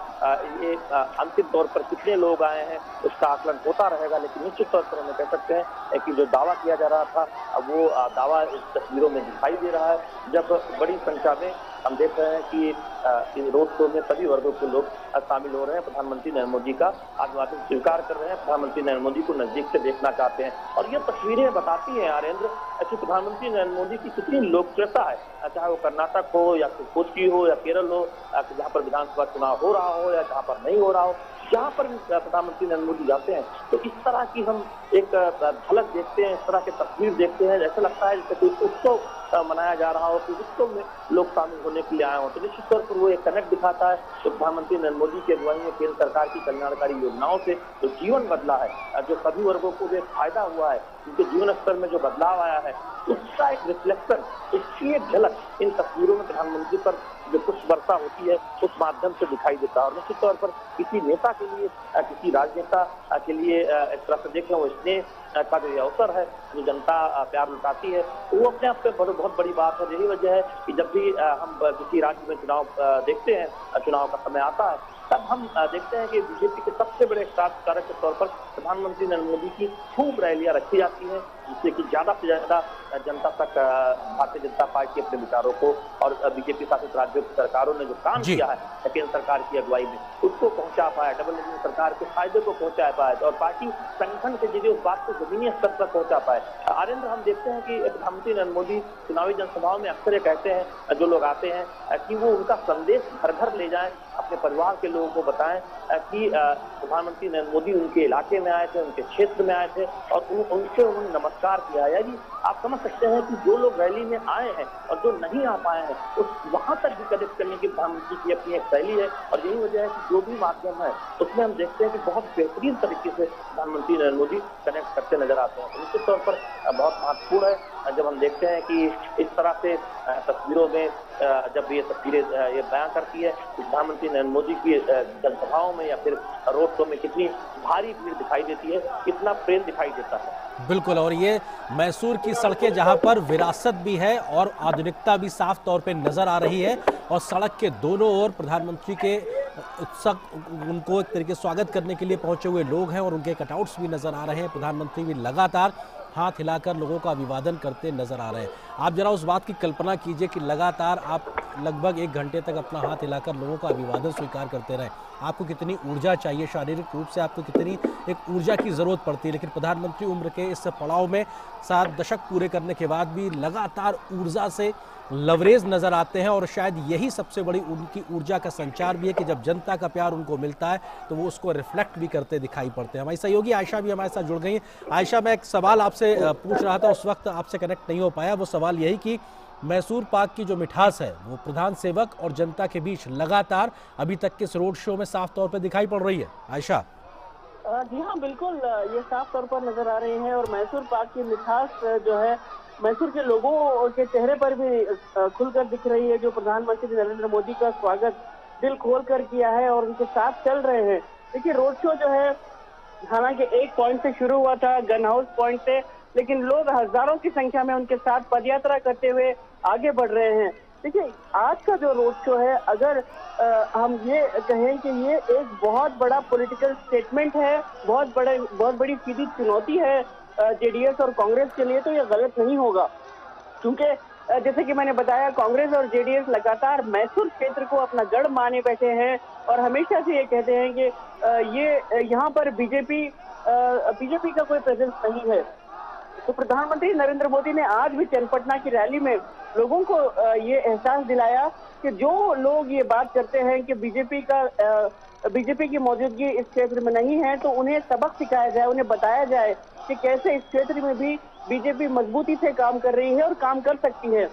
[SPEAKER 4] ये अंतिम तौर पर कितने लोग आए हैं उसका आकलन होता रहेगा, लेकिन निश्चित तौर पर हमें कह सकते हैं कि जो दावा किया जा रहा था वो दावा इस तस्वीरों में दिखाई दे रहा है, जब बड़ी संख्या में हम देख रहे हैं कि इन रोड शो में सभी वर्गों के लोग शामिल हो रहे हैं। प्रधानमंत्री नरेंद्र मोदी का अभिवादन स्वीकार कर रहे हैं, प्रधानमंत्री नरेंद्र मोदी को नजदीक से देखना चाहते हैं। और ये तस्वीरें बताती हैं आरेंद्र कि प्रधानमंत्री नरेंद्र मोदी की कितनी लोकप्रियता है, चाहे वो कर्नाटक हो या कोच्चि हो या केरल हो, जहाँ पर विधानसभा चुनाव हो रहा हो या जहाँ पर नहीं हो रहा हो, जहाँ पर भी प्रधानमंत्री नरेंद्र मोदी जाते हैं तो इस तरह की हम एक झलक देखते हैं, इस तरह के तस्वीर देखते हैं, ऐसा लगता है जैसे कोई उत्सव मनाया जा रहा हो, कि उत्सव में लोग शामिल होने के लिए आए हो। तो निश्चित तौर पर वो एक कनेक्ट दिखाता है तो प्रधानमंत्री नरेंद्र मोदी की अगुवाई में केंद्र सरकार की कल्याणकारी योजनाओं से जो जीवन बदला है, जो सभी वर्गों को जो फायदा हुआ है, उनके जीवन स्तर में जो बदलाव आया है, उसका एक रिफ्लेक्शन, इसकी एक झलक इन तस्वीरों में प्रधानमंत्री पर जो कुछ वर्षा होती है उस माध्यम से दिखाई देता है। और निश्चित तौर पर किसी नेता के लिए, किसी राजनेता के लिए एक तरह से देखें वो स्नेह का जो ये अवसर है, जो जनता प्यार लुटाती है, वो अपने आप में बहुत बड़ी बात है। यही वजह है कि जब भी हम किसी राज्य में चुनाव देखते हैं, चुनाव का समय आता है, तब हम देखते हैं कि बीजेपी के सबसे बड़े स्टार प्रचारक के तौर पर प्रधानमंत्री नरेंद्र मोदी की खूब रैलियां रखी जाती हैं, जिससे कि ज्यादा से ज्यादा जनता तक भारतीय जनता पार्टी अपने विचारों को और बीजेपी शासित राज्यों की सरकारों ने जो काम किया है केंद्र सरकार की अगुवाई में, उसको पहुंचा पाया, डबल इंजन सरकार के फायदे को पहुंचा पाया और पार्टी संगठन के जरिए उस बात को जमीनी स्तर पर पहुंचा पाए। आरेंद्र, हम देखते हैं कि प्रधानमंत्री नरेंद्र मोदी चुनावी जनसभाओं में अक्सर ये कहते हैं, जो लोग आते हैं, कि वो उनका संदेश घर घर ले जाएं, अपने परिवार के लोगों को बताएं कि प्रधानमंत्री नरेंद्र मोदी उनके इलाके में आए थे, उनके क्षेत्र में आए थे और उनसे उन्होंने नमस्कार किया। यानी आप समझ सकते हैं कि जो लोग रैली में आए हैं और जो नहीं आ पाए हैं, उस वहां तक भी कनेक्ट करने की प्रधानमंत्री की अपनी एक शैली है और यही वजह है कि जो भी माध्यम है उसमें हम देखते हैं कि बहुत बेहतरीन तरीके से प्रधानमंत्री नरेंद्र मोदी कनेक्ट करते नजर आते हैं। तो निश्चित तौर पर बहुत महत्वपूर्ण है जब हम देखते हैं कि इस तरह से तस्वीरों में जब ये तस्वीरें ये बयां करती है कि प्रधानमंत्री नरेंद्र मोदी की जनसभाओं में या फिर रोड शो में कितनी भारी भीड़ दिखाई देती है, कितना प्रेम दिखाई देता है।
[SPEAKER 2] बिल्कुल, और ये मैसूर की सड़कें जहां पर विरासत भी है और आधुनिकता भी साफ तौर पे नजर आ रही है और सड़क के दोनों ओर प्रधानमंत्री के उत्सुक उनको एक तरीके स्वागत करने के लिए पहुंचे हुए लोग हैं और उनके कटआउट्स भी नजर आ रहे हैं। प्रधानमंत्री भी लगातार हाथ हिलाकर लोगों का अभिवादन करते नजर आ रहे हैं। आप जरा उस बात की कल्पना कीजिए कि लगातार आप लगभग 1 घंटे तक अपना हाथ हिलाकर लोगों का अभिवादन स्वीकार करते रहें। आपको कितनी ऊर्जा चाहिए, शारीरिक रूप से आपको कितनी एक ऊर्जा की जरूरत पड़ती है, लेकिन प्रधानमंत्री उम्र के इस पड़ाव में 7 दशक पूरे करने के बाद भी लगातार ऊर्जा से लवरेज नजर आते हैं और शायद यही सबसे बड़ी उनकी ऊर्जा का संचार भी है कि जब जनता का प्यार उनको मिलता है तो वो उसको रिफ्लेक्ट भी करते दिखाई पड़ते हैं। हमारी सहयोगी आयशा भी हमारे साथ जुड़ गई। आयशा, मैं एक सवाल आपसे पूछ रहा था, उस वक्त आपसे कनेक्ट नहीं हो पाया। वो सवाल यही कि मैसूर पाक की जो मिठास है वो प्रधान सेवक और जनता के बीच लगातार अभी तक के इस रोड शो में साफ तौर पर दिखाई पड़ रही है। आयशा।
[SPEAKER 3] जी हाँ, बिल्कुल, ये साफ तौर पर नजर आ रही है और मैसूर पाक की मिठास जो है मैसूर के लोगों के चेहरे पर भी खुलकर दिख रही है, जो प्रधानमंत्री नरेंद्र मोदी का स्वागत दिल खोल कर किया है और उनके साथ चल रहे हैं। देखिए, रोड शो जो है हालांकि एक पॉइंट से शुरू हुआ था, गन हाउस पॉइंट से, लेकिन लोग हजारों की संख्या में उनके साथ पदयात्रा करते हुए आगे बढ़ रहे हैं। देखिए, आज का जो रोड शो है, अगर हम ये कहें कि ये एक बहुत बड़ा पॉलिटिकल स्टेटमेंट है, बहुत बड़ी सीधी चुनौती है जेडीएस और कांग्रेस के लिए, तो ये गलत नहीं होगा, क्योंकि जैसे कि मैंने बताया, कांग्रेस और जेडीएस लगातार मैसूर क्षेत्र को अपना गढ़ माने बैठे हैं और हमेशा से ये कहते हैं कि ये यहाँ पर बीजेपी का कोई प्रेजेंस नहीं है। तो प्रधानमंत्री नरेंद्र मोदी ने आज भी चन्नपटना की रैली में लोगों को ये एहसास दिलाया कि जो लोग ये बात करते हैं कि बीजेपी की मौजूदगी इस क्षेत्र में नहीं है, तो उन्हें सबक सिखाया जाए, उन्हें बताया जाए कि कैसे इस क्षेत्र में भी बीजेपी मजबूती से काम कर रही है और काम कर सकती है।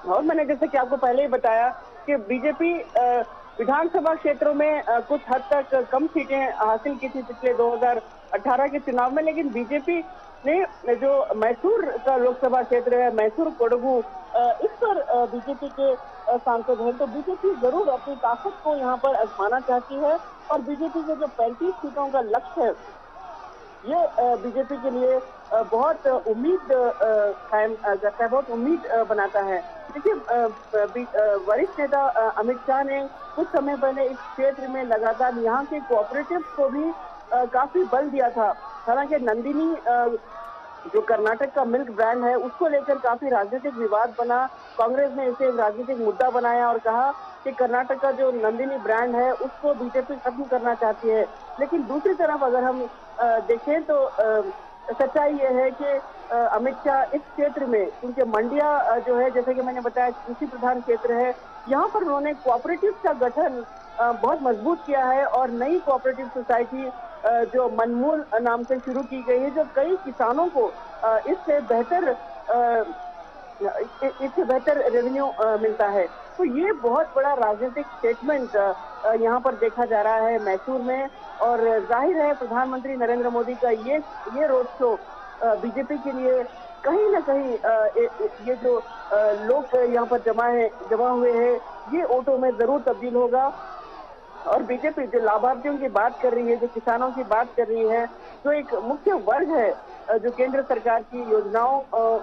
[SPEAKER 3] और मैंने जैसे कि आपको पहले ही बताया कि बीजेपी विधानसभा क्षेत्रों में कुछ हद तक कम सीटें हासिल की थी पिछले 2018 के चुनाव में, लेकिन बीजेपी ने जो मैसूर का लोकसभा क्षेत्र है, मैसूर कोडगू, इस पर बीजेपी के सांसद हैं, तो बीजेपी जरूर अपनी ताकत को यहाँ पर आजमाना चाहती है और बीजेपी के जो 35 सीटों का लक्ष्य है, ये बीजेपी के लिए बहुत उम्मीद बहुत उम्मीद बनाता है। देखिए, वरिष्ठ नेता अमित शाह ने कुछ समय पहले इस क्षेत्र में लगातार यहाँ के कोऑपरेटिव्स को भी काफी बल दिया था। हालांकि नंदिनी जो कर्नाटक का मिल्क ब्रांड है, उसको लेकर काफी राजनीतिक विवाद बना। कांग्रेस ने इसे एक राजनीतिक मुद्दा बनाया और कहा कि कर्नाटक का जो नंदिनी ब्रांड है उसको बीजेपी खत्म करना चाहती है। लेकिन दूसरी तरफ अगर हम देखें तो सच्चाई ये है कि अमित शाह इस क्षेत्र में, क्योंकि मंडिया जो है, जैसे कि मैंने बताया, कृषि प्रधान क्षेत्र है, यहाँ पर उन्होंने कोऑपरेटिव का गठन बहुत मजबूत किया है और नई कोऑपरेटिव सोसाइटी जो मनमूल नाम से शुरू की गई है, जो कई किसानों को इससे बेहतर रेवेन्यू मिलता है। तो ये बहुत बड़ा राजनीतिक स्टेटमेंट यहाँ पर देखा जा रहा है मैसूर में और जाहिर है प्रधानमंत्री नरेंद्र मोदी का ये रोड शो बीजेपी के लिए कहीं ना कहीं ये जो लोग यहाँ पर जमा हुए हैं, ये वोटों में जरूर तब्दील होगा और बीजेपी जो लाभार्थियों की बात कर रही है, जो किसानों की बात कर रही है, जो एक मुख्य वर्ग है जो केंद्र सरकार की योजनाओं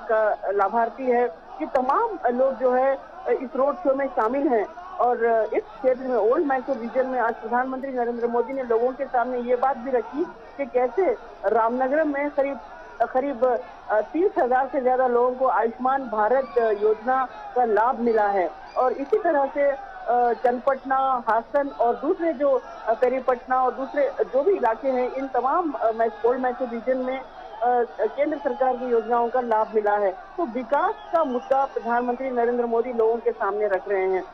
[SPEAKER 3] का लाभार्थी है, ये तमाम लोग जो है इस रोड शो में शामिल हैं। और इस क्षेत्र में ओल्ड मैसूर रीजन में आज प्रधानमंत्री नरेंद्र मोदी ने लोगों के सामने ये बात भी रखी कि कैसे रामनगर में करीब 30,000 से ज्यादा लोगों को आयुष्मान भारत योजना का लाभ मिला है। और इसी तरह से चನ್ನपटना, हासन और दूसरे जो पेरीपटना और दूसरे जो भी इलाके हैं, इन तमाम ओल्ड मैसूर रीजन में केंद्र सरकार की योजनाओं का लाभ मिला है। तो विकास का मुद्दा प्रधानमंत्री नरेंद्र मोदी लोगों के सामने रख रहे हैं।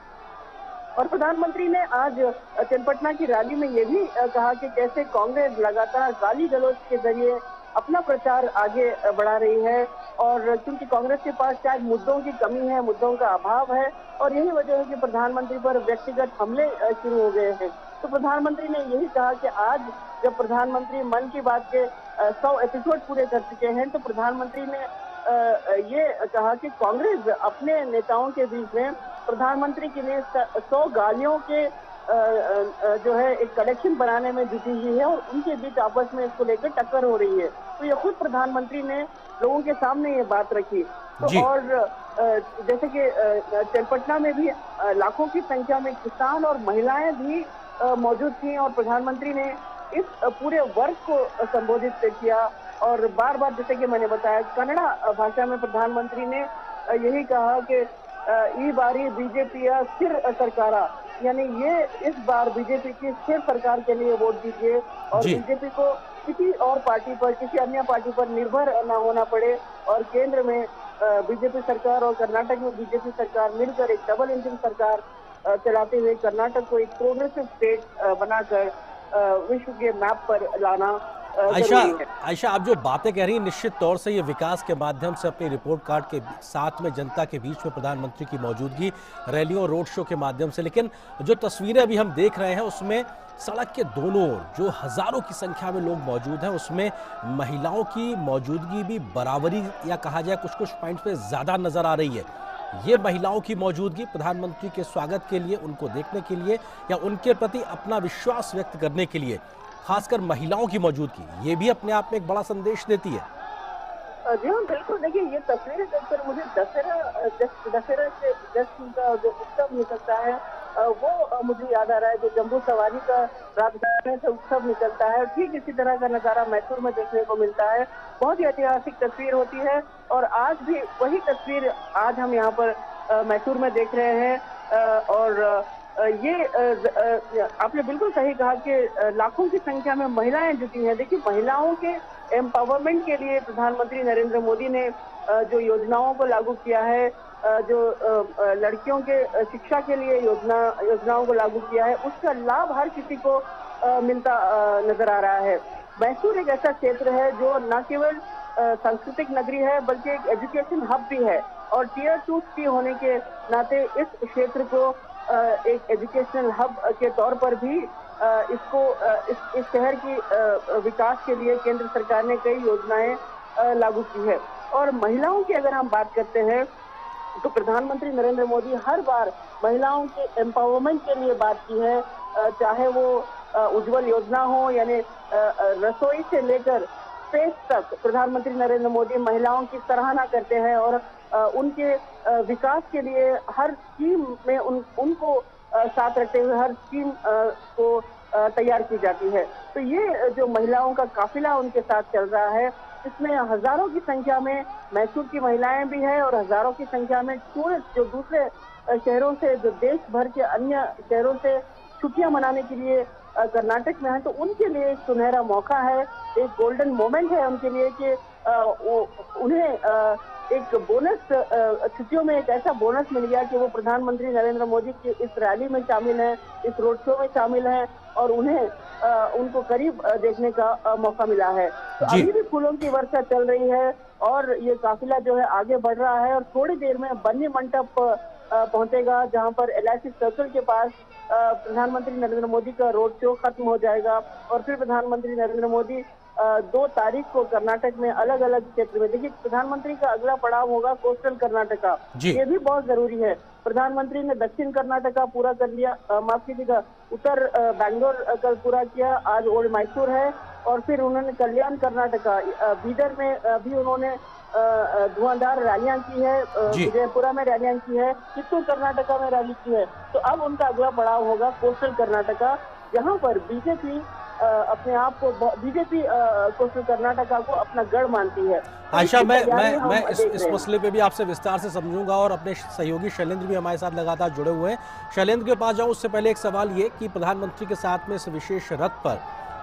[SPEAKER 3] और प्रधानमंत्री ने आज चन्नपटना की रैली में ये भी कहा कि कैसे कांग्रेस लगातार गाली गलौज के जरिए अपना प्रचार आगे बढ़ा रही है। और क्योंकि कांग्रेस के पास शायद मुद्दों की कमी है, मुद्दों का अभाव है, और यही वजह है कि प्रधानमंत्री पर व्यक्तिगत हमले शुरू हो गए हैं। तो प्रधानमंत्री ने यही कहा कि आज जब प्रधानमंत्री मन की बात के 100 एपिसोड पूरे कर चुके हैं, तो प्रधानमंत्री ने ये कहा कि कांग्रेस अपने नेताओं के बीच में प्रधानमंत्री के लिए 100 गालियों के जो है एक कलेक्शन बनाने में जुटी हुई है और उनके बीच आपस में इसको लेकर टक्कर हो रही है। तो ये खुद प्रधानमंत्री ने लोगों के सामने ये बात रखी। तो और जैसे कि चन्नपटना में भी लाखों की संख्या में किसान और महिलाएं भी मौजूद थी और प्रधानमंत्री ने इस पूरे वर्ग को संबोधित किया। और बार बार जैसे कि मैंने बताया, कन्नड़ा भाषा में प्रधानमंत्री ने यही कहा कि ई बारी बीजेपी स्थिर सरकारा, यानी ये इस बार बीजेपी की स्थिर सरकार के लिए वोट दीजिए और बीजेपी को किसी और पार्टी पर, किसी अन्य पार्टी पर निर्भर न होना पड़े। और केंद्र में बीजेपी सरकार और कर्नाटक में बीजेपी सरकार मिलकर एक डबल इंजन सरकार चलाते हुए कर्नाटक को एक प्रोग्रेसिव स्टेट बनाकर विश्व के मैप पर लाना।
[SPEAKER 2] आयशा, आप जो बातें कह रही हैं, निश्चित तौर से ये विकास के माध्यम से अपनी रिपोर्ट कार्ड के साथ में जनता के बीच में प्रधानमंत्री की मौजूदगी, रैलियों, रोड शो के माध्यम से, लेकिन जो तस्वीरें अभी हम देख रहे हैं उसमें सड़क के दोनों ओर जो हजारों की संख्या में लोग मौजूद हैं, उसमें महिलाओं की मौजूदगी भी बराबरी या कहा जाए कुछ कुछ पॉइंट पे ज्यादा नजर आ रही है। ये महिलाओं की मौजूदगी प्रधानमंत्री के स्वागत के लिए, उनको देखने के लिए या उनके प्रति अपना विश्वास व्यक्त करने के लिए, खासकर महिलाओं की मौजूदगी, ये भी अपने आप में एक बड़ा संदेश देती है।
[SPEAKER 3] जी हाँ, बिल्कुल। देखिए, ये तस्वीरें देखकर मुझे दशहरा के जश्न का जो उत्सव निकलता है वो मुझे याद आ रहा है, जो जम्बू सवारी का रात से उत्सव निकलता है। ठीक इसी तरह का नजारा मैसूर में देखने को मिलता है। बहुत ही ऐतिहासिक तस्वीर होती है और आज भी वही तस्वीर आज हम यहाँ पर मैसूर में देख रहे हैं। और ये आपने बिल्कुल सही कहा कि लाखों की संख्या में महिलाएं जुटी हैं। देखिए, महिलाओं के एम्पावरमेंट के लिए प्रधानमंत्री नरेंद्र मोदी ने जो योजनाओं को लागू किया है, जो लड़कियों के शिक्षा के लिए योजनाओं को लागू किया है, उसका लाभ हर किसी को मिलता नजर आ रहा है। मैसूर एक ऐसा क्षेत्र है जो न केवल सांस्कृतिक नगरी है बल्कि एक एजुकेशन हब भी है और टियर 2 सिटी होने के नाते इस क्षेत्र को एक एजुकेशनल हब के तौर पर भी इसको इस शहर की विकास के लिए केंद्र सरकार ने कई योजनाएं लागू की है। और महिलाओं की अगर हम बात करते हैं तो प्रधानमंत्री नरेंद्र मोदी हर बार महिलाओं के एम्पावरमेंट के लिए बात की है, चाहे वो उज्जवल योजना हो, यानी रसोई से लेकर स्पेस तक प्रधानमंत्री नरेंद्र मोदी महिलाओं की सराहना करते हैं और उनके विकास के लिए हर स्कीम में उनको साथ रखते हुए हर स्कीम को तैयार की जाती है। तो ये जो महिलाओं का काफिला उनके साथ चल रहा है, इसमें हजारों की संख्या में मैसूर की महिलाएं भी है और हजारों की संख्या में टूरिस्ट जो दूसरे शहरों से, जो देश भर के अन्य शहरों से छुट्टियां मनाने के लिए कर्नाटक में है, तो उनके लिए एक सुनहरा मौका है, एक गोल्डन मोमेंट है उनके लिए कि उन्हें एक बोनस, छुट्टियों में एक ऐसा बोनस मिल गया कि वो प्रधानमंत्री नरेंद्र मोदी की इस रैली में शामिल हैं, इस रोड शो में शामिल हैं और उन्हें उनको करीब देखने का मौका मिला है। तो अभी भी फूलों की वर्षा चल रही है और ये काफिला जो है आगे बढ़ रहा है और थोड़ी देर में बन्नी मंडप पहुंचेगा, जहां पर LIC सर्कल के पास प्रधानमंत्री नरेंद्र मोदी का रोड शो खत्म हो जाएगा और फिर प्रधानमंत्री नरेंद्र मोदी 2 तारीख को कर्नाटक में अलग अलग क्षेत्र में, देखिए प्रधानमंत्री का अगला पड़ाव होगा कोस्टल कर्नाटका, ये भी बहुत जरूरी है। प्रधानमंत्री ने दक्षिण कर्नाटका पूरा कर लिया, माफ कीजिएगा उत्तर बैंगलोर कल पूरा किया, आज ओल्ड मैसूर है, और फिर उन्होंने कल्याण कर्नाटका बीदर में भी उन्होंने धुआंधार रैलियां की है, विजयपुरा में रैलियां की है, चित्तूर कर्नाटका में रैली की है। तो अब उनका अगला पड़ाव होगा कोस्टल कर्नाटका, जहां पर बीजेपी अपने आप को कोस्टल कर्नाटका को अपना गढ़ मानती है।
[SPEAKER 2] आयशा, मैं इस मसले पे भी आपसे विस्तार से समझूंगा और अपने सहयोगी शैलेंद्र भी हमारे साथ लगातार जुड़े हुए हैं। शैलेंद्र के पास जाऊं उससे पहले एक सवाल ये कि प्रधानमंत्री के साथ में इस विशेष रथ पर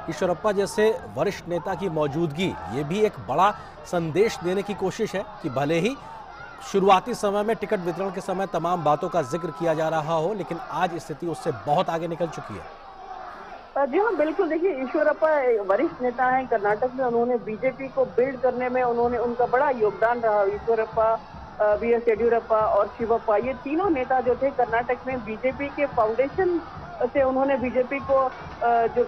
[SPEAKER 2] ईश्वरप्पा जैसे वरिष्ठ नेता की मौजूदगी, ये भी एक बड़ा संदेश देने की कोशिश है कि भले ही शुरुआती समय में टिकट वितरण के समय तमाम बातों का जिक्र किया जा रहा हो, लेकिन आज स्थिति उससे बहुत आगे निकल चुकी है।
[SPEAKER 3] जी हाँ, बिल्कुल। देखिए ईश्वरप्पा वरिष्ठ नेता हैं कर्नाटक में, उन्होंने बीजेपी को बिल्ड करने में उनका बड़ा योगदान रहा। ईश्वरप्पा, BS येडियुरप्पा और शिवप्पा, ये तीनों नेता जो थे कर्नाटक में बीजेपी के फाउंडेशन से उन्होंने बीजेपी को जो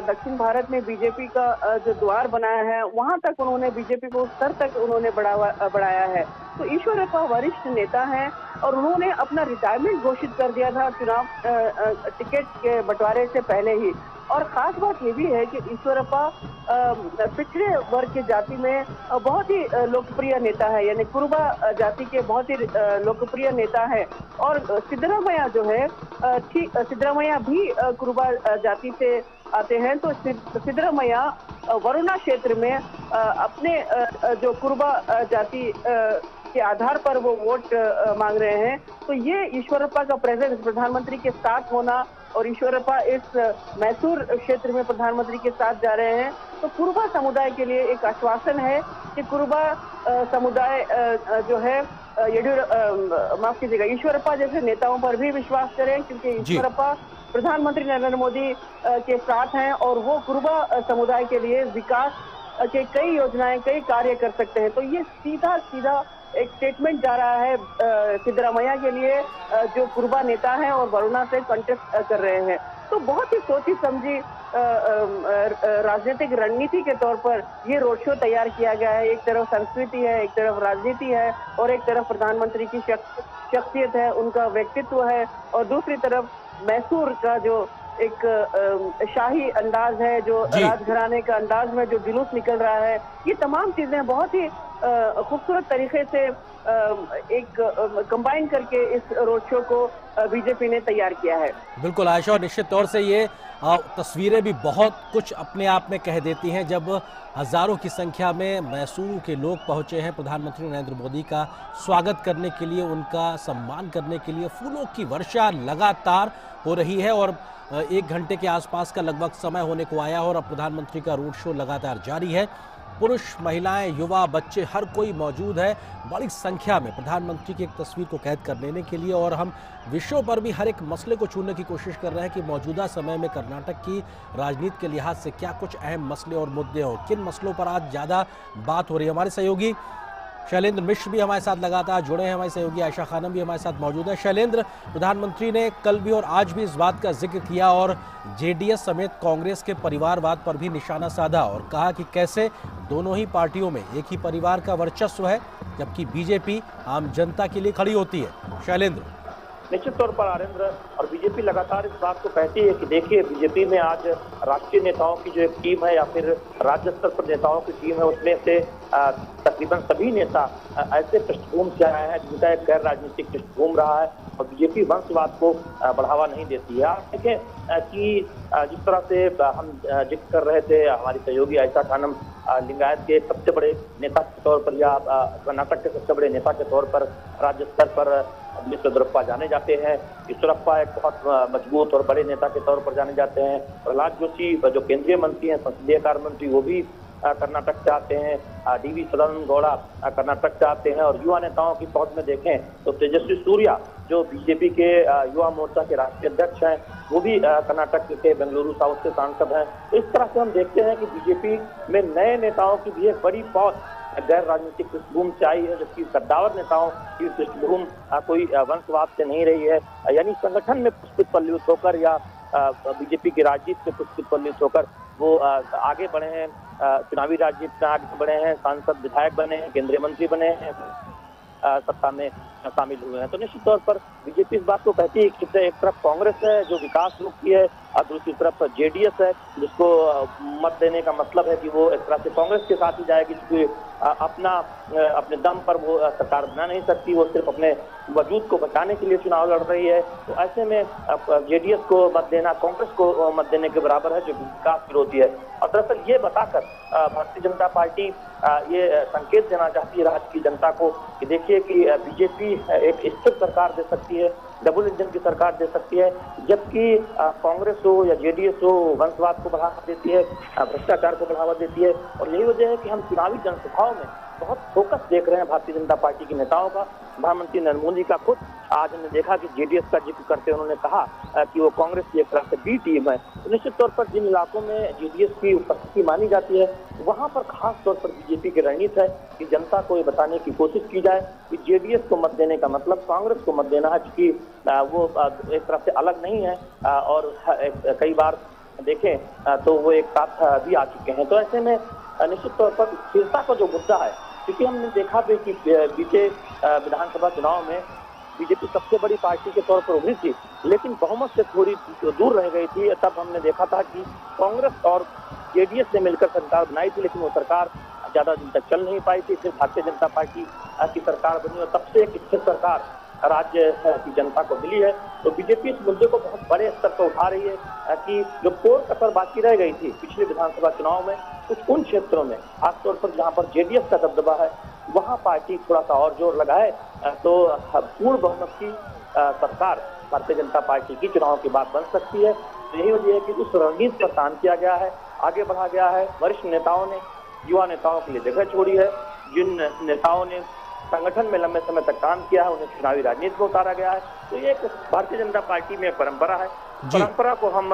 [SPEAKER 3] दक्षिण भारत में बीजेपी का जो द्वार बनाया है, वहां तक उन्होंने बीजेपी को उस स्तर तक उन्होंने बढ़ाया है। तो ईश्वरप्पा वरिष्ठ नेता हैं और उन्होंने अपना रिटायरमेंट घोषित कर दिया था चुनाव टिकट के बंटवारे से पहले ही। और खास बात ये भी है कि ईश्वरप्पा पिछड़े वर्ग की जाति में बहुत ही लोकप्रिय नेता है, यानी कुरुबा जाति के बहुत ही लोकप्रिय नेता है। और सिद्धरामैया जो है, सिद्धरामैया भी कुरुबा जाति से आते हैं, तो सिद्धरामैया वरुणा क्षेत्र में अपने जो कुरुबा जाति के आधार पर वो वोट मांग रहे हैं। तो ये ईश्वरप्पा का प्रेजेंस, प्रधानमंत्री के साथ होना, और ईश्वरप्पा इस मैसूर क्षेत्र में प्रधानमंत्री के साथ जा रहे हैं, तो कुरुबा समुदाय के लिए एक आश्वासन है कि कुरुबा समुदाय जो है माफ कीजिएगा ईश्वरप्पा जैसे नेताओं पर भी विश्वास करें, क्योंकि ईश्वरप्पा प्रधानमंत्री नरेंद्र मोदी के साथ हैं और वो कुरुबा समुदाय के लिए विकास के कई योजनाएं, कई कार्य कर सकते हैं। तो ये सीधा एक स्टेटमेंट जा रहा है सिद्धरामैया के लिए, जो कुरुबा नेता हैं और वरुणा से कंटेस्ट कर रहे हैं। तो बहुत ही सोची समझी राजनीतिक रणनीति के तौर पर ये रोड शो तैयार किया गया है। एक तरफ संस्कृति है, एक तरफ राजनीति है, और एक तरफ प्रधानमंत्री की शख्सियत है, उनका व्यक्तित्व है, और दूसरी तरफ मैसूर का जो एक शाही अंदाज है, जो राजघराने का अंदाज में जो जुलूस निकल रहा है, ये तमाम चीजें बहुत ही खूबसूरत तरीके से एक कंबाइन करके इस रोड शो को बीजेपी ने तैयार किया है।
[SPEAKER 2] बिल्कुल आयशा, और निश्चित तौर से ये तस्वीरें भी बहुत कुछ अपने आप में कह देती हैं, जब हजारों की संख्या में मैसूर के लोग पहुंचे हैं प्रधानमंत्री नरेंद्र मोदी का स्वागत करने के लिए, उनका सम्मान करने के लिए। फूलों की वर्षा लगातार हो रही है और 1 घंटे के आसपास का लगभग समय होने को आया और अब प्रधानमंत्री का रोड शो लगातार जारी है। पुरुष, महिलाएं, युवा, बच्चे, हर कोई मौजूद है बड़ी संख्या में प्रधानमंत्री की एक तस्वीर को कैद कर लेने के लिए। और हम विषयों पर भी हर एक मसले को छूने की कोशिश कर रहे हैं कि मौजूदा समय में कर्नाटक की राजनीति के लिहाज से क्या कुछ अहम मसले और मुद्दे और किन मसलों पर आज ज़्यादा बात हो रही है। हमारे सहयोगी शैलेंद्र मिश्र भी हमारे साथ लगातार जुड़े हैं, हमारी सहयोगी आयशा खानम भी हमारे साथ मौजूद है। शैलेंद्र, प्रधानमंत्री ने कल भी और आज भी इस बात का जिक्र किया और जेडीएस समेत कांग्रेस के परिवारवाद पर भी निशाना साधा और कहा कि कैसे दोनों ही पार्टियों में एक ही परिवार का वर्चस्व है, जबकि बीजेपी आम जनता के लिए खड़ी होती है। शैलेंद्र,
[SPEAKER 4] निश्चित तौर पर आरेंद्र, और बीजेपी लगातार इस बात को कहती है कि देखिए बीजेपी में आज राष्ट्रीय नेताओं की जो एक टीम है या फिर राज्य स्तर पर नेताओं की टीम है, उसमें से तकरीबन सभी नेता ऐसे पृष्ठभूमि से आए हैं जिनका एक गैर राजनीतिक पृष्ठभूमि रहा है, और बीजेपी वंशवाद को बढ़ावा नहीं देती है। आप देखें कि जिस तरह से हम जिक्र कर रहे थे, हमारी सहयोगी आयशा खानम लिंगायत के सबसे बड़े नेता के तौर पर या कर्नाटक के सबसे बड़े नेता के तौर पर राज्य स्तर पर येडियुरप्पा जाने जाते हैं। ईश्वरप्पा एक बहुत मजबूत और बड़े नेता के तौर पर जाने जाते हैं। प्रहलाद जोशी जो केंद्रीय मंत्री हैं, संसदीय कार्य मंत्री, वो भी कर्नाटक से आते हैं। DV सदानंद गौड़ा कर्नाटक से आते हैं। और युवा नेताओं की पहुंच में देखें तो तेजस्वी सूर्या जो बीजेपी के युवा मोर्चा के राष्ट्रीय अध्यक्ष हैं, वो भी कर्नाटक के बेंगलुरु साउथ से सांसद हैं। तो इस तरह से हम देखते हैं कि बीजेपी में नए नेताओं की भी एक बड़ी पहुंच गैर राजनीतिक पृष्ठभूमि से आई है, जबकि कद्दावर नेताओं की पृष्ठभूमि कोई वंशवाद से नहीं रही है। यानी संगठन में पुष्पित पल्लित होकर या बीजेपी की राजनीति में पुष्पित पल्लित होकर वो आगे बढ़े हैं, चुनावी राजनीति में आगे बढ़े हैं, सांसद विधायक बने हैं, केंद्रीय मंत्री बने हैं, सत्ता में शामिल हुए हैं। तो निश्चित तौर पर बीजेपी इस बात को कहती है कि एक तरफ कांग्रेस है जो विकास मुखी है और दूसरी तरफ जेडीएस है जिसको मत देने का मतलब है कि वो एक तरह से कांग्रेस के साथ ही जाएगी, क्योंकि अपने दम पर वो सरकार बना नहीं सकती, वो सिर्फ अपने वजूद को बचाने के लिए चुनाव लड़ रही है। तो ऐसे में जेडीएस को मत देना कांग्रेस को मत देने के बराबर है जो विकास विरोधी है। और दरअसल ये बताकर भारतीय जनता पार्टी ये संकेत देना चाहती है राज्य की जनता को कि देखिए कि बीजेपी एक स्थिर सरकार दे सकती है, डबल इंजन की सरकार दे सकती है, जबकि कांग्रेस हो या जेडीएस हो वंशवाद को बढ़ावा देती है, भ्रष्टाचार को बढ़ावा देती है। और यही वजह है कि हम चुनावी जनसभाओं में बहुत फोकस देख रहे हैं भारतीय जनता पार्टी के नेताओं का। प्रधानमंत्री नरेंद्र मोदी का खुद आज हमने देखा कि जेडीएस का जिक्र करते उन्होंने कहा कि वो कांग्रेस की एक तरह से बी टीम है। तो निश्चित तौर पर जिन इलाकों में जेडीएस की उपस्थिति मानी जाती है वहां पर खास तौर पर बीजेपी की रणनीति है कि जनता को ये बताने की कोशिश की जाए कि जेडीएस को मत देने का मतलब कांग्रेस को मत देना है, क्योंकि वो एक तरह से अलग नहीं है और कई बार देखें तो वो एक साथ भी आ चुके हैं। तो ऐसे में निश्चित तौर पर स्थिरता का जो मुद्दा है, क्योंकि हमने देखा भी कि बीते विधानसभा चुनाव में बीजेपी सबसे बड़ी पार्टी के तौर पर उभरी थी, लेकिन बहुमत से थोड़ी दूर रह गई थी। तब हमने देखा था कि कांग्रेस और जेडीएस ने मिलकर सरकार बनाई थी, लेकिन वो सरकार ज्यादा दिन तक चल नहीं पाई थी। फिर भारतीय जनता पार्टी की सरकार बनी और तब से एक स्थिर सरकार राज्य की जनता को मिली है। तो बीजेपी इस मुद्दे को बहुत बड़े स्तर पर उठा रही है कि जो कोर कसर बाकी रह गई थी पिछले विधानसभा चुनाव में, कुछ उन क्षेत्रों में खासतौर पर जहां पर जेडीएस का दबदबा है वहां पार्टी थोड़ा सा और जोर लगाए तो पूर्ण बहुमत की सरकार भारतीय जनता पार्टी की चुनाव के बाद बन सकती है। तो यही वजह है कि उस रणनीति पर काम किया गया है, आगे बढ़ा गया है। वरिष्ठ नेताओं ने युवा नेताओं के लिए जगह छोड़ी है। जिन नेताओं ने संगठन में लंबे समय तक काम किया है उन्हें चुनावी राजनीति में उतारा गया है। तो ये एक भारतीय जनता पार्टी में परंपरा है। परंपरा को हम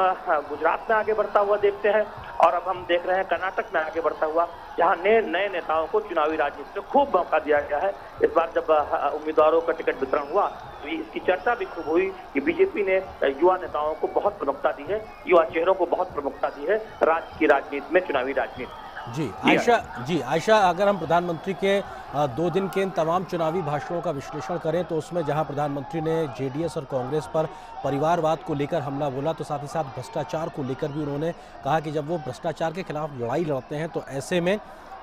[SPEAKER 4] गुजरात में आगे बढ़ता हुआ देखते हैं और अब हम देख रहे हैं कर्नाटक में आगे बढ़ता हुआ, जहां नए नेताओं को चुनावी राजनीति में खूब मौका दिया गया है। इस बार जब उम्मीदवारों का टिकट वितरण हुआ तो इसकी चर्चा भी खूब हुई कि बीजेपी ने युवा नेताओं को बहुत प्रमुखता दी है, युवा चेहरों को बहुत प्रमुखता दी है राज्य की राजनीति में, चुनावी राजनीति।
[SPEAKER 2] जी आयशा, अगर हम प्रधानमंत्री के 2 दिन के इन तमाम चुनावी भाषणों का विश्लेषण करें तो उसमें जहां प्रधानमंत्री ने जेडीएस और कांग्रेस पर परिवारवाद को लेकर हमला बोला, तो साथ ही साथ भ्रष्टाचार को लेकर भी उन्होंने कहा कि जब वो भ्रष्टाचार के खिलाफ लड़ाई लड़ते हैं तो ऐसे में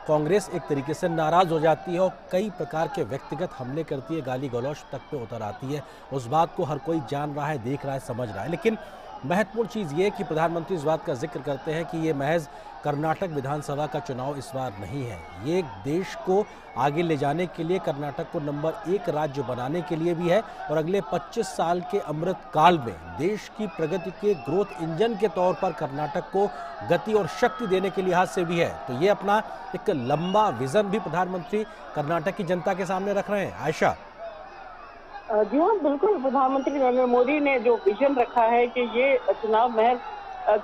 [SPEAKER 2] कांग्रेस एक तरीके से नाराज हो जाती है और कई प्रकार के व्यक्तिगत हमले करती है, गाली गलौज तक पे उतर आती है। उस बात को हर कोई जान रहा है, देख रहा है, समझ रहा है। लेकिन महत्वपूर्ण चीज़ ये कि प्रधानमंत्री इस बात का जिक्र करते हैं कि ये महज कर्नाटक विधानसभा का चुनाव इस बार नहीं है, ये देश को आगे ले जाने के लिए, कर्नाटक को नंबर 1 राज्य बनाने के लिए भी है और अगले 25 साल के अमृत काल में देश की प्रगति के ग्रोथ इंजन के तौर पर कर्नाटक को गति और शक्ति देने के लिहाज से भी है। तो ये अपना एक लंबा विजन भी प्रधानमंत्री कर्नाटक की जनता के सामने रख रहे हैं। आयशा
[SPEAKER 3] जी हाँ, बिल्कुल। प्रधानमंत्री नरेंद्र मोदी ने जो विजन रखा है कि ये चुनाव महज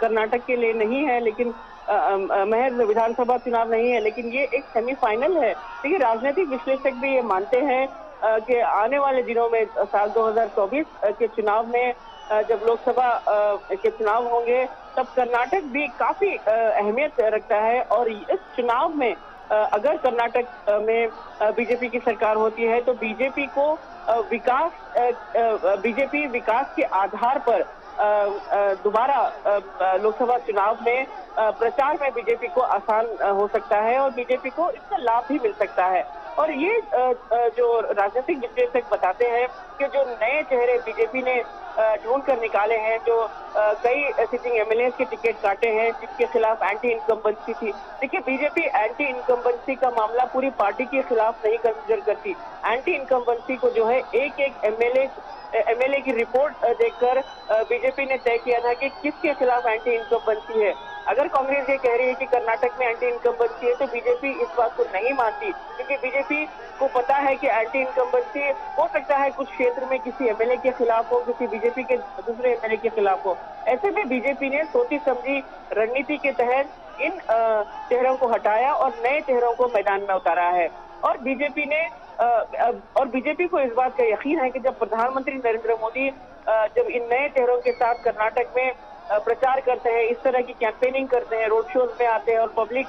[SPEAKER 3] कर्नाटक के लिए नहीं है, लेकिन महज विधानसभा चुनाव नहीं है, लेकिन ये एक सेमीफाइनल है। देखिए, राजनीतिक विश्लेषक भी ये मानते हैं कि आने वाले दिनों में साल 2024 के चुनाव में जब लोकसभा के चुनाव होंगे तब कर्नाटक भी काफी अहमियत रखता है। और इस चुनाव में अगर कर्नाटक में बीजेपी की सरकार होती है तो बीजेपी विकास के आधार पर दोबारा लोकसभा चुनाव में प्रचार में बीजेपी को आसान हो सकता है और बीजेपी को इसका लाभ भी मिल सकता है। और ये जो राजनीतिक विश्लेषक बताते हैं कि जो नए चेहरे बीजेपी ने ढूंढ कर निकाले हैं, जो कई सिटिंग एमएलए के टिकट काटे हैं जिसके खिलाफ एंटी इनकम्बेंसी थी। देखिए, बीजेपी एंटी इनकम्बेंसी का मामला पूरी पार्टी के खिलाफ नहीं कंसिडर करती। एंटी इनकम्बेंसी को जो है एक एमएलए की रिपोर्ट देखकर बीजेपी ने तय किया था कि किसके खिलाफ एंटी इनकम्बेंसी है। अगर कांग्रेस ये कह रही है कि कर्नाटक में एंटी इनकम्बेंसी है तो बीजेपी इस बात को नहीं मानती, क्योंकि बीजेपी को पता है कि एंटी इनकम्बेंसी हो सकता है कुछ क्षेत्र में किसी एमएलए के खिलाफ हो, किसी बीजेपी के दूसरे एमएलए के खिलाफ हो। ऐसे में बीजेपी ने सोची समझी रणनीति के तहत इन चेहरों को हटाया और नए चेहरों को मैदान में उतारा है। और बीजेपी को इस बात का यकीन है कि जब प्रधानमंत्री नरेंद्र मोदी जब इन नए चेहरों के साथ कर्नाटक में प्रचार करते हैं, इस तरह की कैंपेनिंग करते हैं, रोड शोज में आते हैं और पब्लिक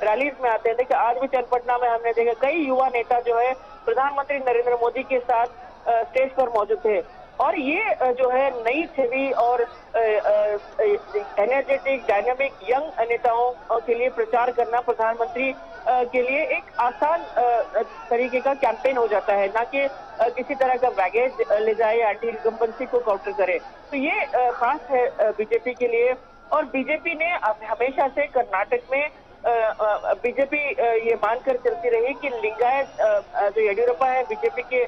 [SPEAKER 3] रैलीज में आते हैं। देखिए आज भी चन्नपटना में हमने देखा कई युवा नेता जो है प्रधानमंत्री नरेंद्र मोदी के साथ स्टेज पर मौजूद थे और ये जो है नई छवि और एनर्जेटिक डायनामिक यंग नेताओं के लिए प्रचार करना प्रधानमंत्री के लिए एक आसान तरीके का कैंपेन हो जाता है, ना कि किसी तरह का बैगेज ले जाए या एंटी इनकम्बेंसी को काउंटर करे। तो ये खास है बीजेपी के लिए। और बीजेपी ने हमेशा से कर्नाटक में बीजेपी ये मानकर चलती रही कि लिंगायत जो येडियुरप्पा है बीजेपी के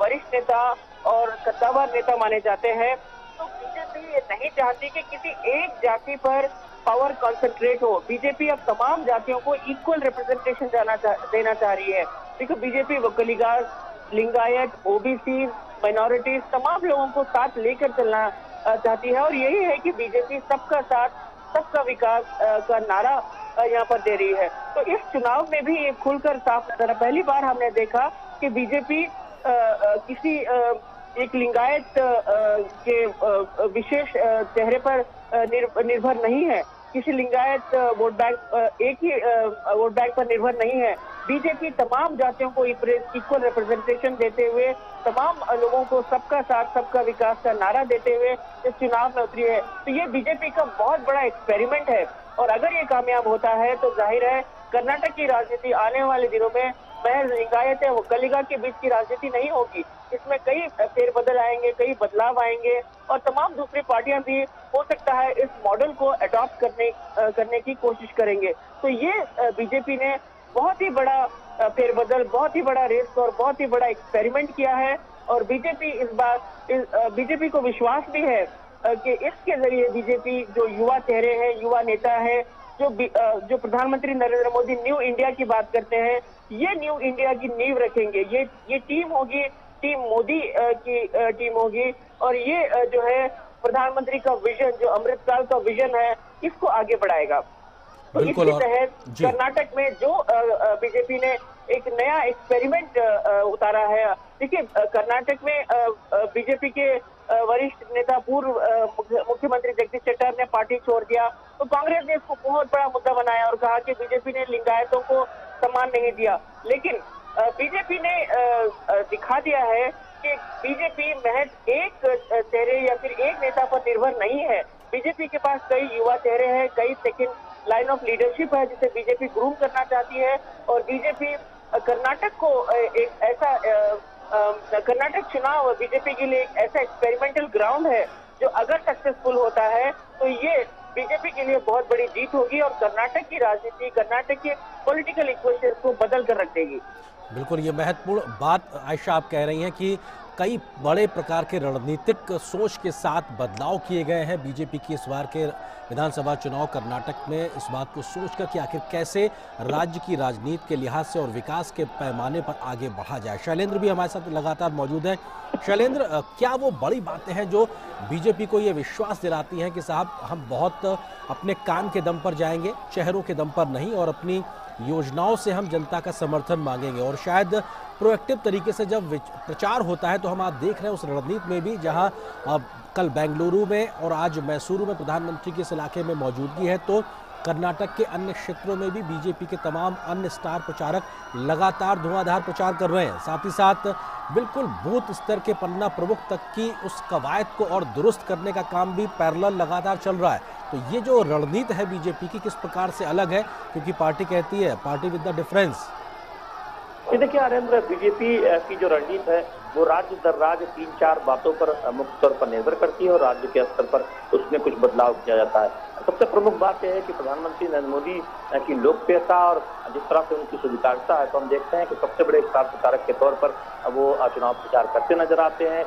[SPEAKER 3] वरिष्ठ नेता और सत्तावार नेता माने जाते हैं। तो बीजेपी ये नहीं चाहती कि किसी एक जाति पर पावर कॉन्सेंट्रेट हो। बीजेपी अब तमाम जातियों को इक्वल रिप्रेजेंटेशन देना चाह रही है। देखो बीजेपी वकलीगार, लिंगायत, ओबीसी, माइनॉरिटीज तमाम लोगों को साथ लेकर चलना चाहती है और यही है कि बीजेपी सबका साथ सबका विकास का नारा यहाँ पर दे रही है। तो इस चुनाव में भी ये खुलकर साफ नजर है। पहली बार हमने देखा कि बीजेपी किसी एक लिंगायत के विशेष चेहरे पर निर्भर नहीं है, किसी लिंगायत वोट बैंक एक ही वोट बैंक पर निर्भर नहीं है। बीजेपी तमाम जातियों को इक्वल रिप्रेजेंटेशन देते हुए, तमाम लोगों को सबका साथ सबका विकास का नारा देते हुए इस चुनाव में उतरी है। तो ये बीजेपी का बहुत बड़ा एक्सपेरिमेंट है और अगर ये कामयाब होता है तो जाहिर है कर्नाटक की राजनीति आने वाले दिनों में महज लिंगायत या वकलीगा के बीच की राजनीति नहीं होगी। इसमें कई फेरबदल आएंगे, कई बदलाव आएंगे और तमाम दूसरी पार्टियां भी हो सकता है इस मॉडल को अडॉप्ट करने की कोशिश करेंगे। तो ये बीजेपी ने बहुत ही बड़ा फेरबदल, बहुत ही बड़ा रेस और बहुत ही बड़ा एक्सपेरिमेंट किया है और बीजेपी इस बार बीजेपी को विश्वास भी है कि इसके जरिए बीजेपी जो युवा चेहरे हैं, युवा नेता है, जो प्रधानमंत्री नरेंद्र मोदी न्यू इंडिया की बात करते हैं, ये न्यू इंडिया की नींव रखेंगे। ये टीम होगी, टीम मोदी की टीम होगी और ये जो है प्रधानमंत्री का विजन, जो अमृतकाल का विजन है, इसको आगे बढ़ाएगा। तो इसके तहत कर्नाटक में जो बीजेपी ने एक नया एक्सपेरिमेंट उतारा है। देखिए कर्नाटक में बीजेपी के वरिष्ठ नेता पूर्व मुख्यमंत्री जगदीश शेट्टर ने पार्टी छोड़ दिया तो कांग्रेस ने इसको बहुत बड़ा मुद्दा बनाया और कहा कि बीजेपी ने लिंगायतों को सम्मान नहीं दिया। लेकिन बीजेपी ने दिखा दिया है कि बीजेपी महज एक चेहरे या फिर एक नेता पर निर्भर नहीं है। बीजेपी के पास कई युवा चेहरे हैं, कई सेकंड लाइन ऑफ लीडरशिप है जिसे बीजेपी ग्रूम करना चाहती है और बीजेपी कर्नाटक को एक ऐसा कर्नाटक चुनाव बीजेपी के लिए एक ऐसा एक्सपेरिमेंटल ग्राउंड है जो अगर सक्सेसफुल होता है तो ये बीजेपी के लिए बहुत बड़ी जीत होगी और कर्नाटक की राजनीति, कर्नाटक के पॉलिटिकल इक्वेशन को बदल कर रख देगी।
[SPEAKER 2] बिल्कुल, ये महत्वपूर्ण बात आयशा आप कह रही हैं कि कई बड़े प्रकार के रणनीतिक सोच के साथ बदलाव किए गए हैं बीजेपी की इस बार के विधानसभा चुनाव कर्नाटक में, इस बात को सोचकर कि आखिर कैसे राज्य की राजनीति के लिहाज से और विकास के पैमाने पर आगे बढ़ा जाए। शैलेंद्र भी हमारे साथ लगातार मौजूद है। शैलेंद्र, क्या वो बड़ी बातें हैं जो बीजेपी को ये विश्वास दिलाती हैं कि साहब हम बहुत अपने काम के दम पर जाएंगे, चेहरों के दम पर नहीं, और अपनी योजनाओं से हम जनता का समर्थन मांगेंगे? और शायद प्रोएक्टिव तरीके से जब प्रचार होता है तो हम आज देख रहे हैं उस रणनीति में भी, जहां कल बेंगलुरु में और आज मैसूरू में प्रधानमंत्री के इस इलाके में मौजूदगी है, तो कर्नाटक के अन्य क्षेत्रों में भी बीजेपी के तमाम अन्य स्टार प्रचारक लगातार धुआंधार प्रचार कर रहे हैं। साथ ही साथ बिल्कुल बूथ स्तर के पन्ना प्रमुख तक की उस कवायद को और दुरुस्त करने का काम भी पैरेलल लगातार चल रहा है। तो ये जो रणनीति है बीजेपी की किस प्रकार से अलग है, क्योंकि पार्टी कहती है पार्टी विद द डिफरेंस?
[SPEAKER 4] ये देखिए नरेंद्र, बीजेपी की जो रणनीति है वो राज्य दर राज्य 3-4 बातों पर मुख्य तौर पर निर्भर करती है और राज्य के स्तर पर उसमें कुछ बदलाव किया जाता है। सबसे प्रमुख बात यह है कि प्रधानमंत्री नरेंद्र मोदी की लोकप्रियता और जिस तरह से उनकी स्वीकार्यता है, तो हम देखते हैं कि सबसे बड़े स्टार प्रचारक के तौर पर वो चुनाव प्रचार करते नजर आते हैं,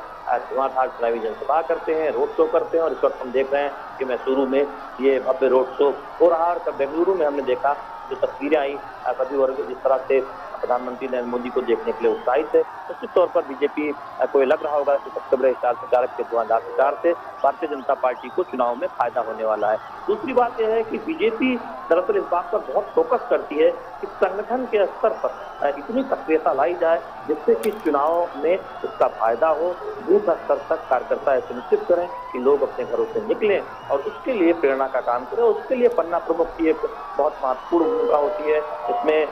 [SPEAKER 4] धुआंधार चुनावी जनसभा करते हैं, रोड शो करते हैं और इस वक्त हम देख रहे हैं कि मैसूरू में ये भव्य रोड शो हो रहा है। और बेंगलुरु में हमने देखा जो तस्वीरें आई, सभी वर्ग जिस तरह से प्रधानमंत्री नरेंद्र मोदी को देखने के लिए उत्साहित है। निश्चित तौर पर बीजेपी को लग रहा होगा कि सबसे बड़े स्टार प्रचारक के धुआंधार प्रचार से भारतीय जनता पार्टी को चुनाव में फायदा होने वाला है। दूसरी बात यह है कि बीजेपी दरअसल इस बात पर बहुत फोकस करती है कि संगठन के स्तर पर इतनी सक्रियता लाई जाए जिससे कि चुनाव में उसका फायदा हो। बूथ स्तर तक कार्यकर्ता सुनिश्चित करें कि लोग अपने घरों से निकलें और उसके लिए प्रेरणा का काम करें। उसके लिए पन्ना प्रमुख की एक बहुत महत्वपूर्ण भूमिका होती है। इसमें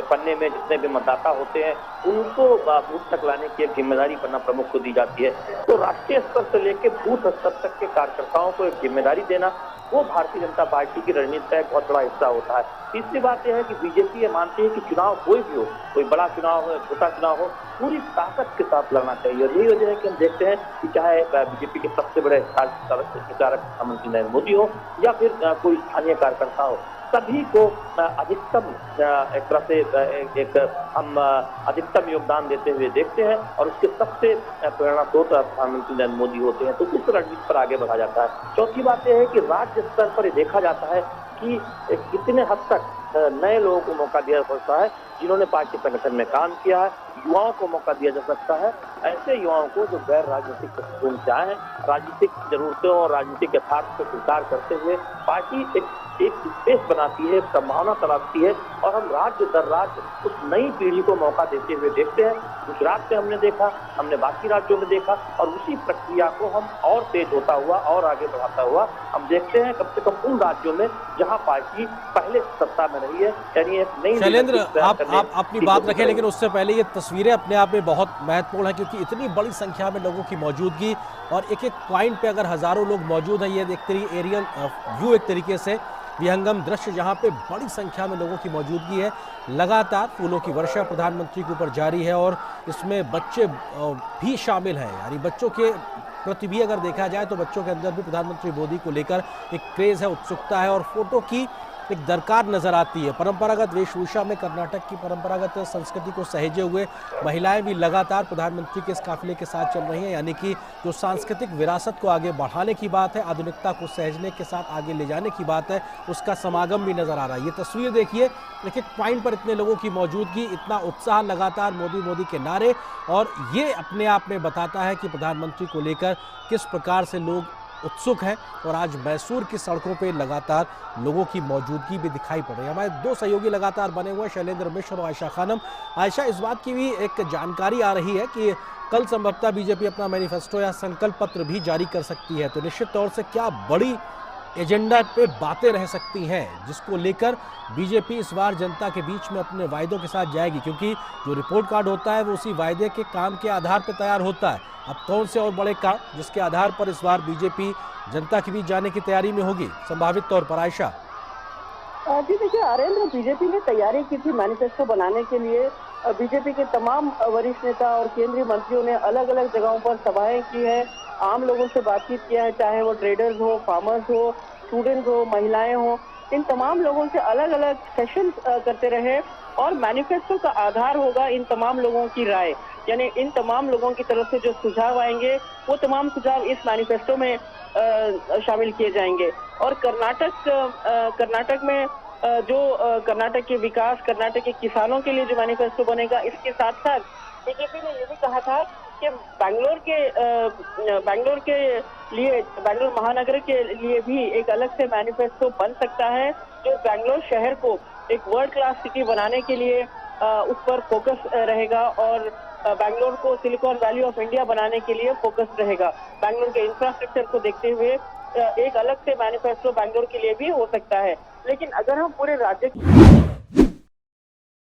[SPEAKER 4] पन्ने में जितने भी मतदाता होते हैं उनको बूथ तक लाने की एक जिम्मेदारी पन्ना प्रमुख को दी जाती है। तो राष्ट्रीय स्तर से लेकर बूथ स्तर तक के कार्यकर्ताओं को एक जिम्मेदारी देना, वो भारतीय जनता पार्टी की रणनीति का एक बहुत बड़ा हिस्सा होता है। तीसरी बात यह है कि बीजेपी ये मानती है कि चुनाव कोई भी हो, कोई बड़ा चुनाव हो, छोटा चुनाव हो, पूरी ताकत के साथ लड़ना चाहिए। और यही वजह है कि हम देखते हैं कि चाहे बीजेपी के सबसे बड़े प्रचारक प्रधानमंत्री नरेंद्र मोदी हो या फिर कोई स्थानीय कार्यकर्ता हो, सभी को अधिकतम एक तरह से हम अधिकतम योगदान देते हुए देखते हैं और उसके सबसे प्रेरणा स्रोत प्रधानमंत्री नरेंद्र मोदी होते हैं। तो इस रणनीति पर आगे बढ़ा जाता है। चौथी बात यह है कि राज्य स्तर पर देखा जाता है कि कितने हद तक नए लोगों को मौका दिया जा सकता है, जिन्होंने पार्टी संगठन में काम किया है। युवाओं को मौका दिया जा सकता है, ऐसे युवाओं को जो गैर राजनीतिक पृष्ठभूमि से आए हैं, राजनीतिक जरूरतों और राजनीतिक यथार्थ को स्वीकार करते हुए पार्टी एक स्पेस बनाती है, संभावना तलाशती है और हम राज्य दर राज्य उस नई पीढ़ी को मौका देते हुए देखते हैं। गुजरात से हमने देखा, हमने बाकी राज्यों में देखा और उसी प्रक्रिया को हम और तेज होता हुआ और आगे बढ़ाता हुआ हम देखते हैं कम से कम उन राज्यों में जहां पार्टी पहले सत्ता में रही है। यानी एक नई
[SPEAKER 2] शैलेंद्र, आप अपनी बात रखें, लेकिन उससे पहले ये तस्वीरें अपने आप में बहुत महत्वपूर्ण है क्योंकि इतनी बड़ी संख्या में लोगों की मौजूदगी और एक एक पॉइंट पे अगर हजारों लोग मौजूद हैं, ये एरियल व्यू एक तरीके से विहंगम दृश्य जहां पे बड़ी संख्या में लोगों की मौजूदगी है। लगातार फूलों की वर्षा प्रधानमंत्री के ऊपर जारी है और इसमें बच्चे भी शामिल हैं। यानी बच्चों के प्रति भी अगर देखा जाए तो बच्चों के अंदर भी प्रधानमंत्री मोदी को लेकर एक क्रेज है, उत्सुकता है और फोटो की एक दरकार नजर आती है। परंपरागत वेशभूषा में कर्नाटक की परंपरागत संस्कृति को सहेजे हुए महिलाएं भी लगातार प्रधानमंत्री के इस काफिले के साथ चल रही हैं। यानी कि जो सांस्कृतिक विरासत को आगे बढ़ाने की बात है, आधुनिकता को सहेजने के साथ आगे ले जाने की बात है, उसका समागम भी नजर आ रहा है। ये तस्वीर देखिए, एक एक पॉइंट पर इतने लोगों की मौजूदगी, इतना उत्साह, लगातार मोदी मोदी के नारे, और ये अपने आप में बताता है कि प्रधानमंत्री को लेकर किस प्रकार से लोग उत्सुक है। और आज मैसूर की सड़कों पे लगातार लोगों की मौजूदगी भी दिखाई पड़ रही है। हमारे दो सहयोगी लगातार बने हुए, शैलेंद्र मिश्र और आयशा खानम। आयशा, इस बात की भी एक जानकारी आ रही है कि कल संभवतः बीजेपी अपना मैनिफेस्टो या संकल्प पत्र भी जारी कर सकती है, तो निश्चित तौर से क्या बड़ी एजेंडा पे बातें रह सकती हैं जिसको लेकर बीजेपी इस बार जनता के बीच में अपने वायदों के साथ जाएगी? क्योंकि जो रिपोर्ट कार्ड होता है वो उसी वायदे के काम के आधार पर तैयार होता है। अब कौन से और बड़े काम जिसके आधार पर इस बार बीजेपी जनता के बीच जाने की तैयारी में होगी संभावित तौर पर? आयशा
[SPEAKER 3] जी देखिए आर्यन, बीजेपी ने तैयारी की थी मैनिफेस्टो बनाने के लिए। बीजेपी के तमाम वरिष्ठ नेता और केंद्रीय मंत्रियों ने अलग अलग जगहों पर सभाएं की है, आम लोगों से बातचीत किया है, चाहे वो ट्रेडर्स हो, फार्मर्स हो, स्टूडेंट्स हो, महिलाएं हो, इन तमाम लोगों से अलग अलग सेशन करते रहे। और मैनिफेस्टो का आधार होगा इन तमाम लोगों की राय, यानी इन तमाम लोगों की तरफ से जो सुझाव आएंगे वो तमाम सुझाव इस मैनिफेस्टो में शामिल किए जाएंगे। और कर्नाटक में जो कर्नाटक के विकास, कर्नाटक के किसानों के लिए जो मैनिफेस्टो बनेगा, इसके साथ साथ बीजेपी ने ये भी कहा था कि बैंगलोर महानगर के लिए भी एक अलग से मैनिफेस्टो बन सकता है, जो बैंगलोर शहर को एक वर्ल्ड क्लास सिटी बनाने के लिए उस पर फोकस रहेगा और बैंगलोर को सिलिकॉन वैली ऑफ इंडिया बनाने के लिए फोकस रहेगा। बैंगलोर के इंफ्रास्ट्रक्चर को देखते हुए एक अलग से मैनिफेस्टो बैंगलोर के लिए भी हो सकता है। लेकिन अगर हम पूरे राज्य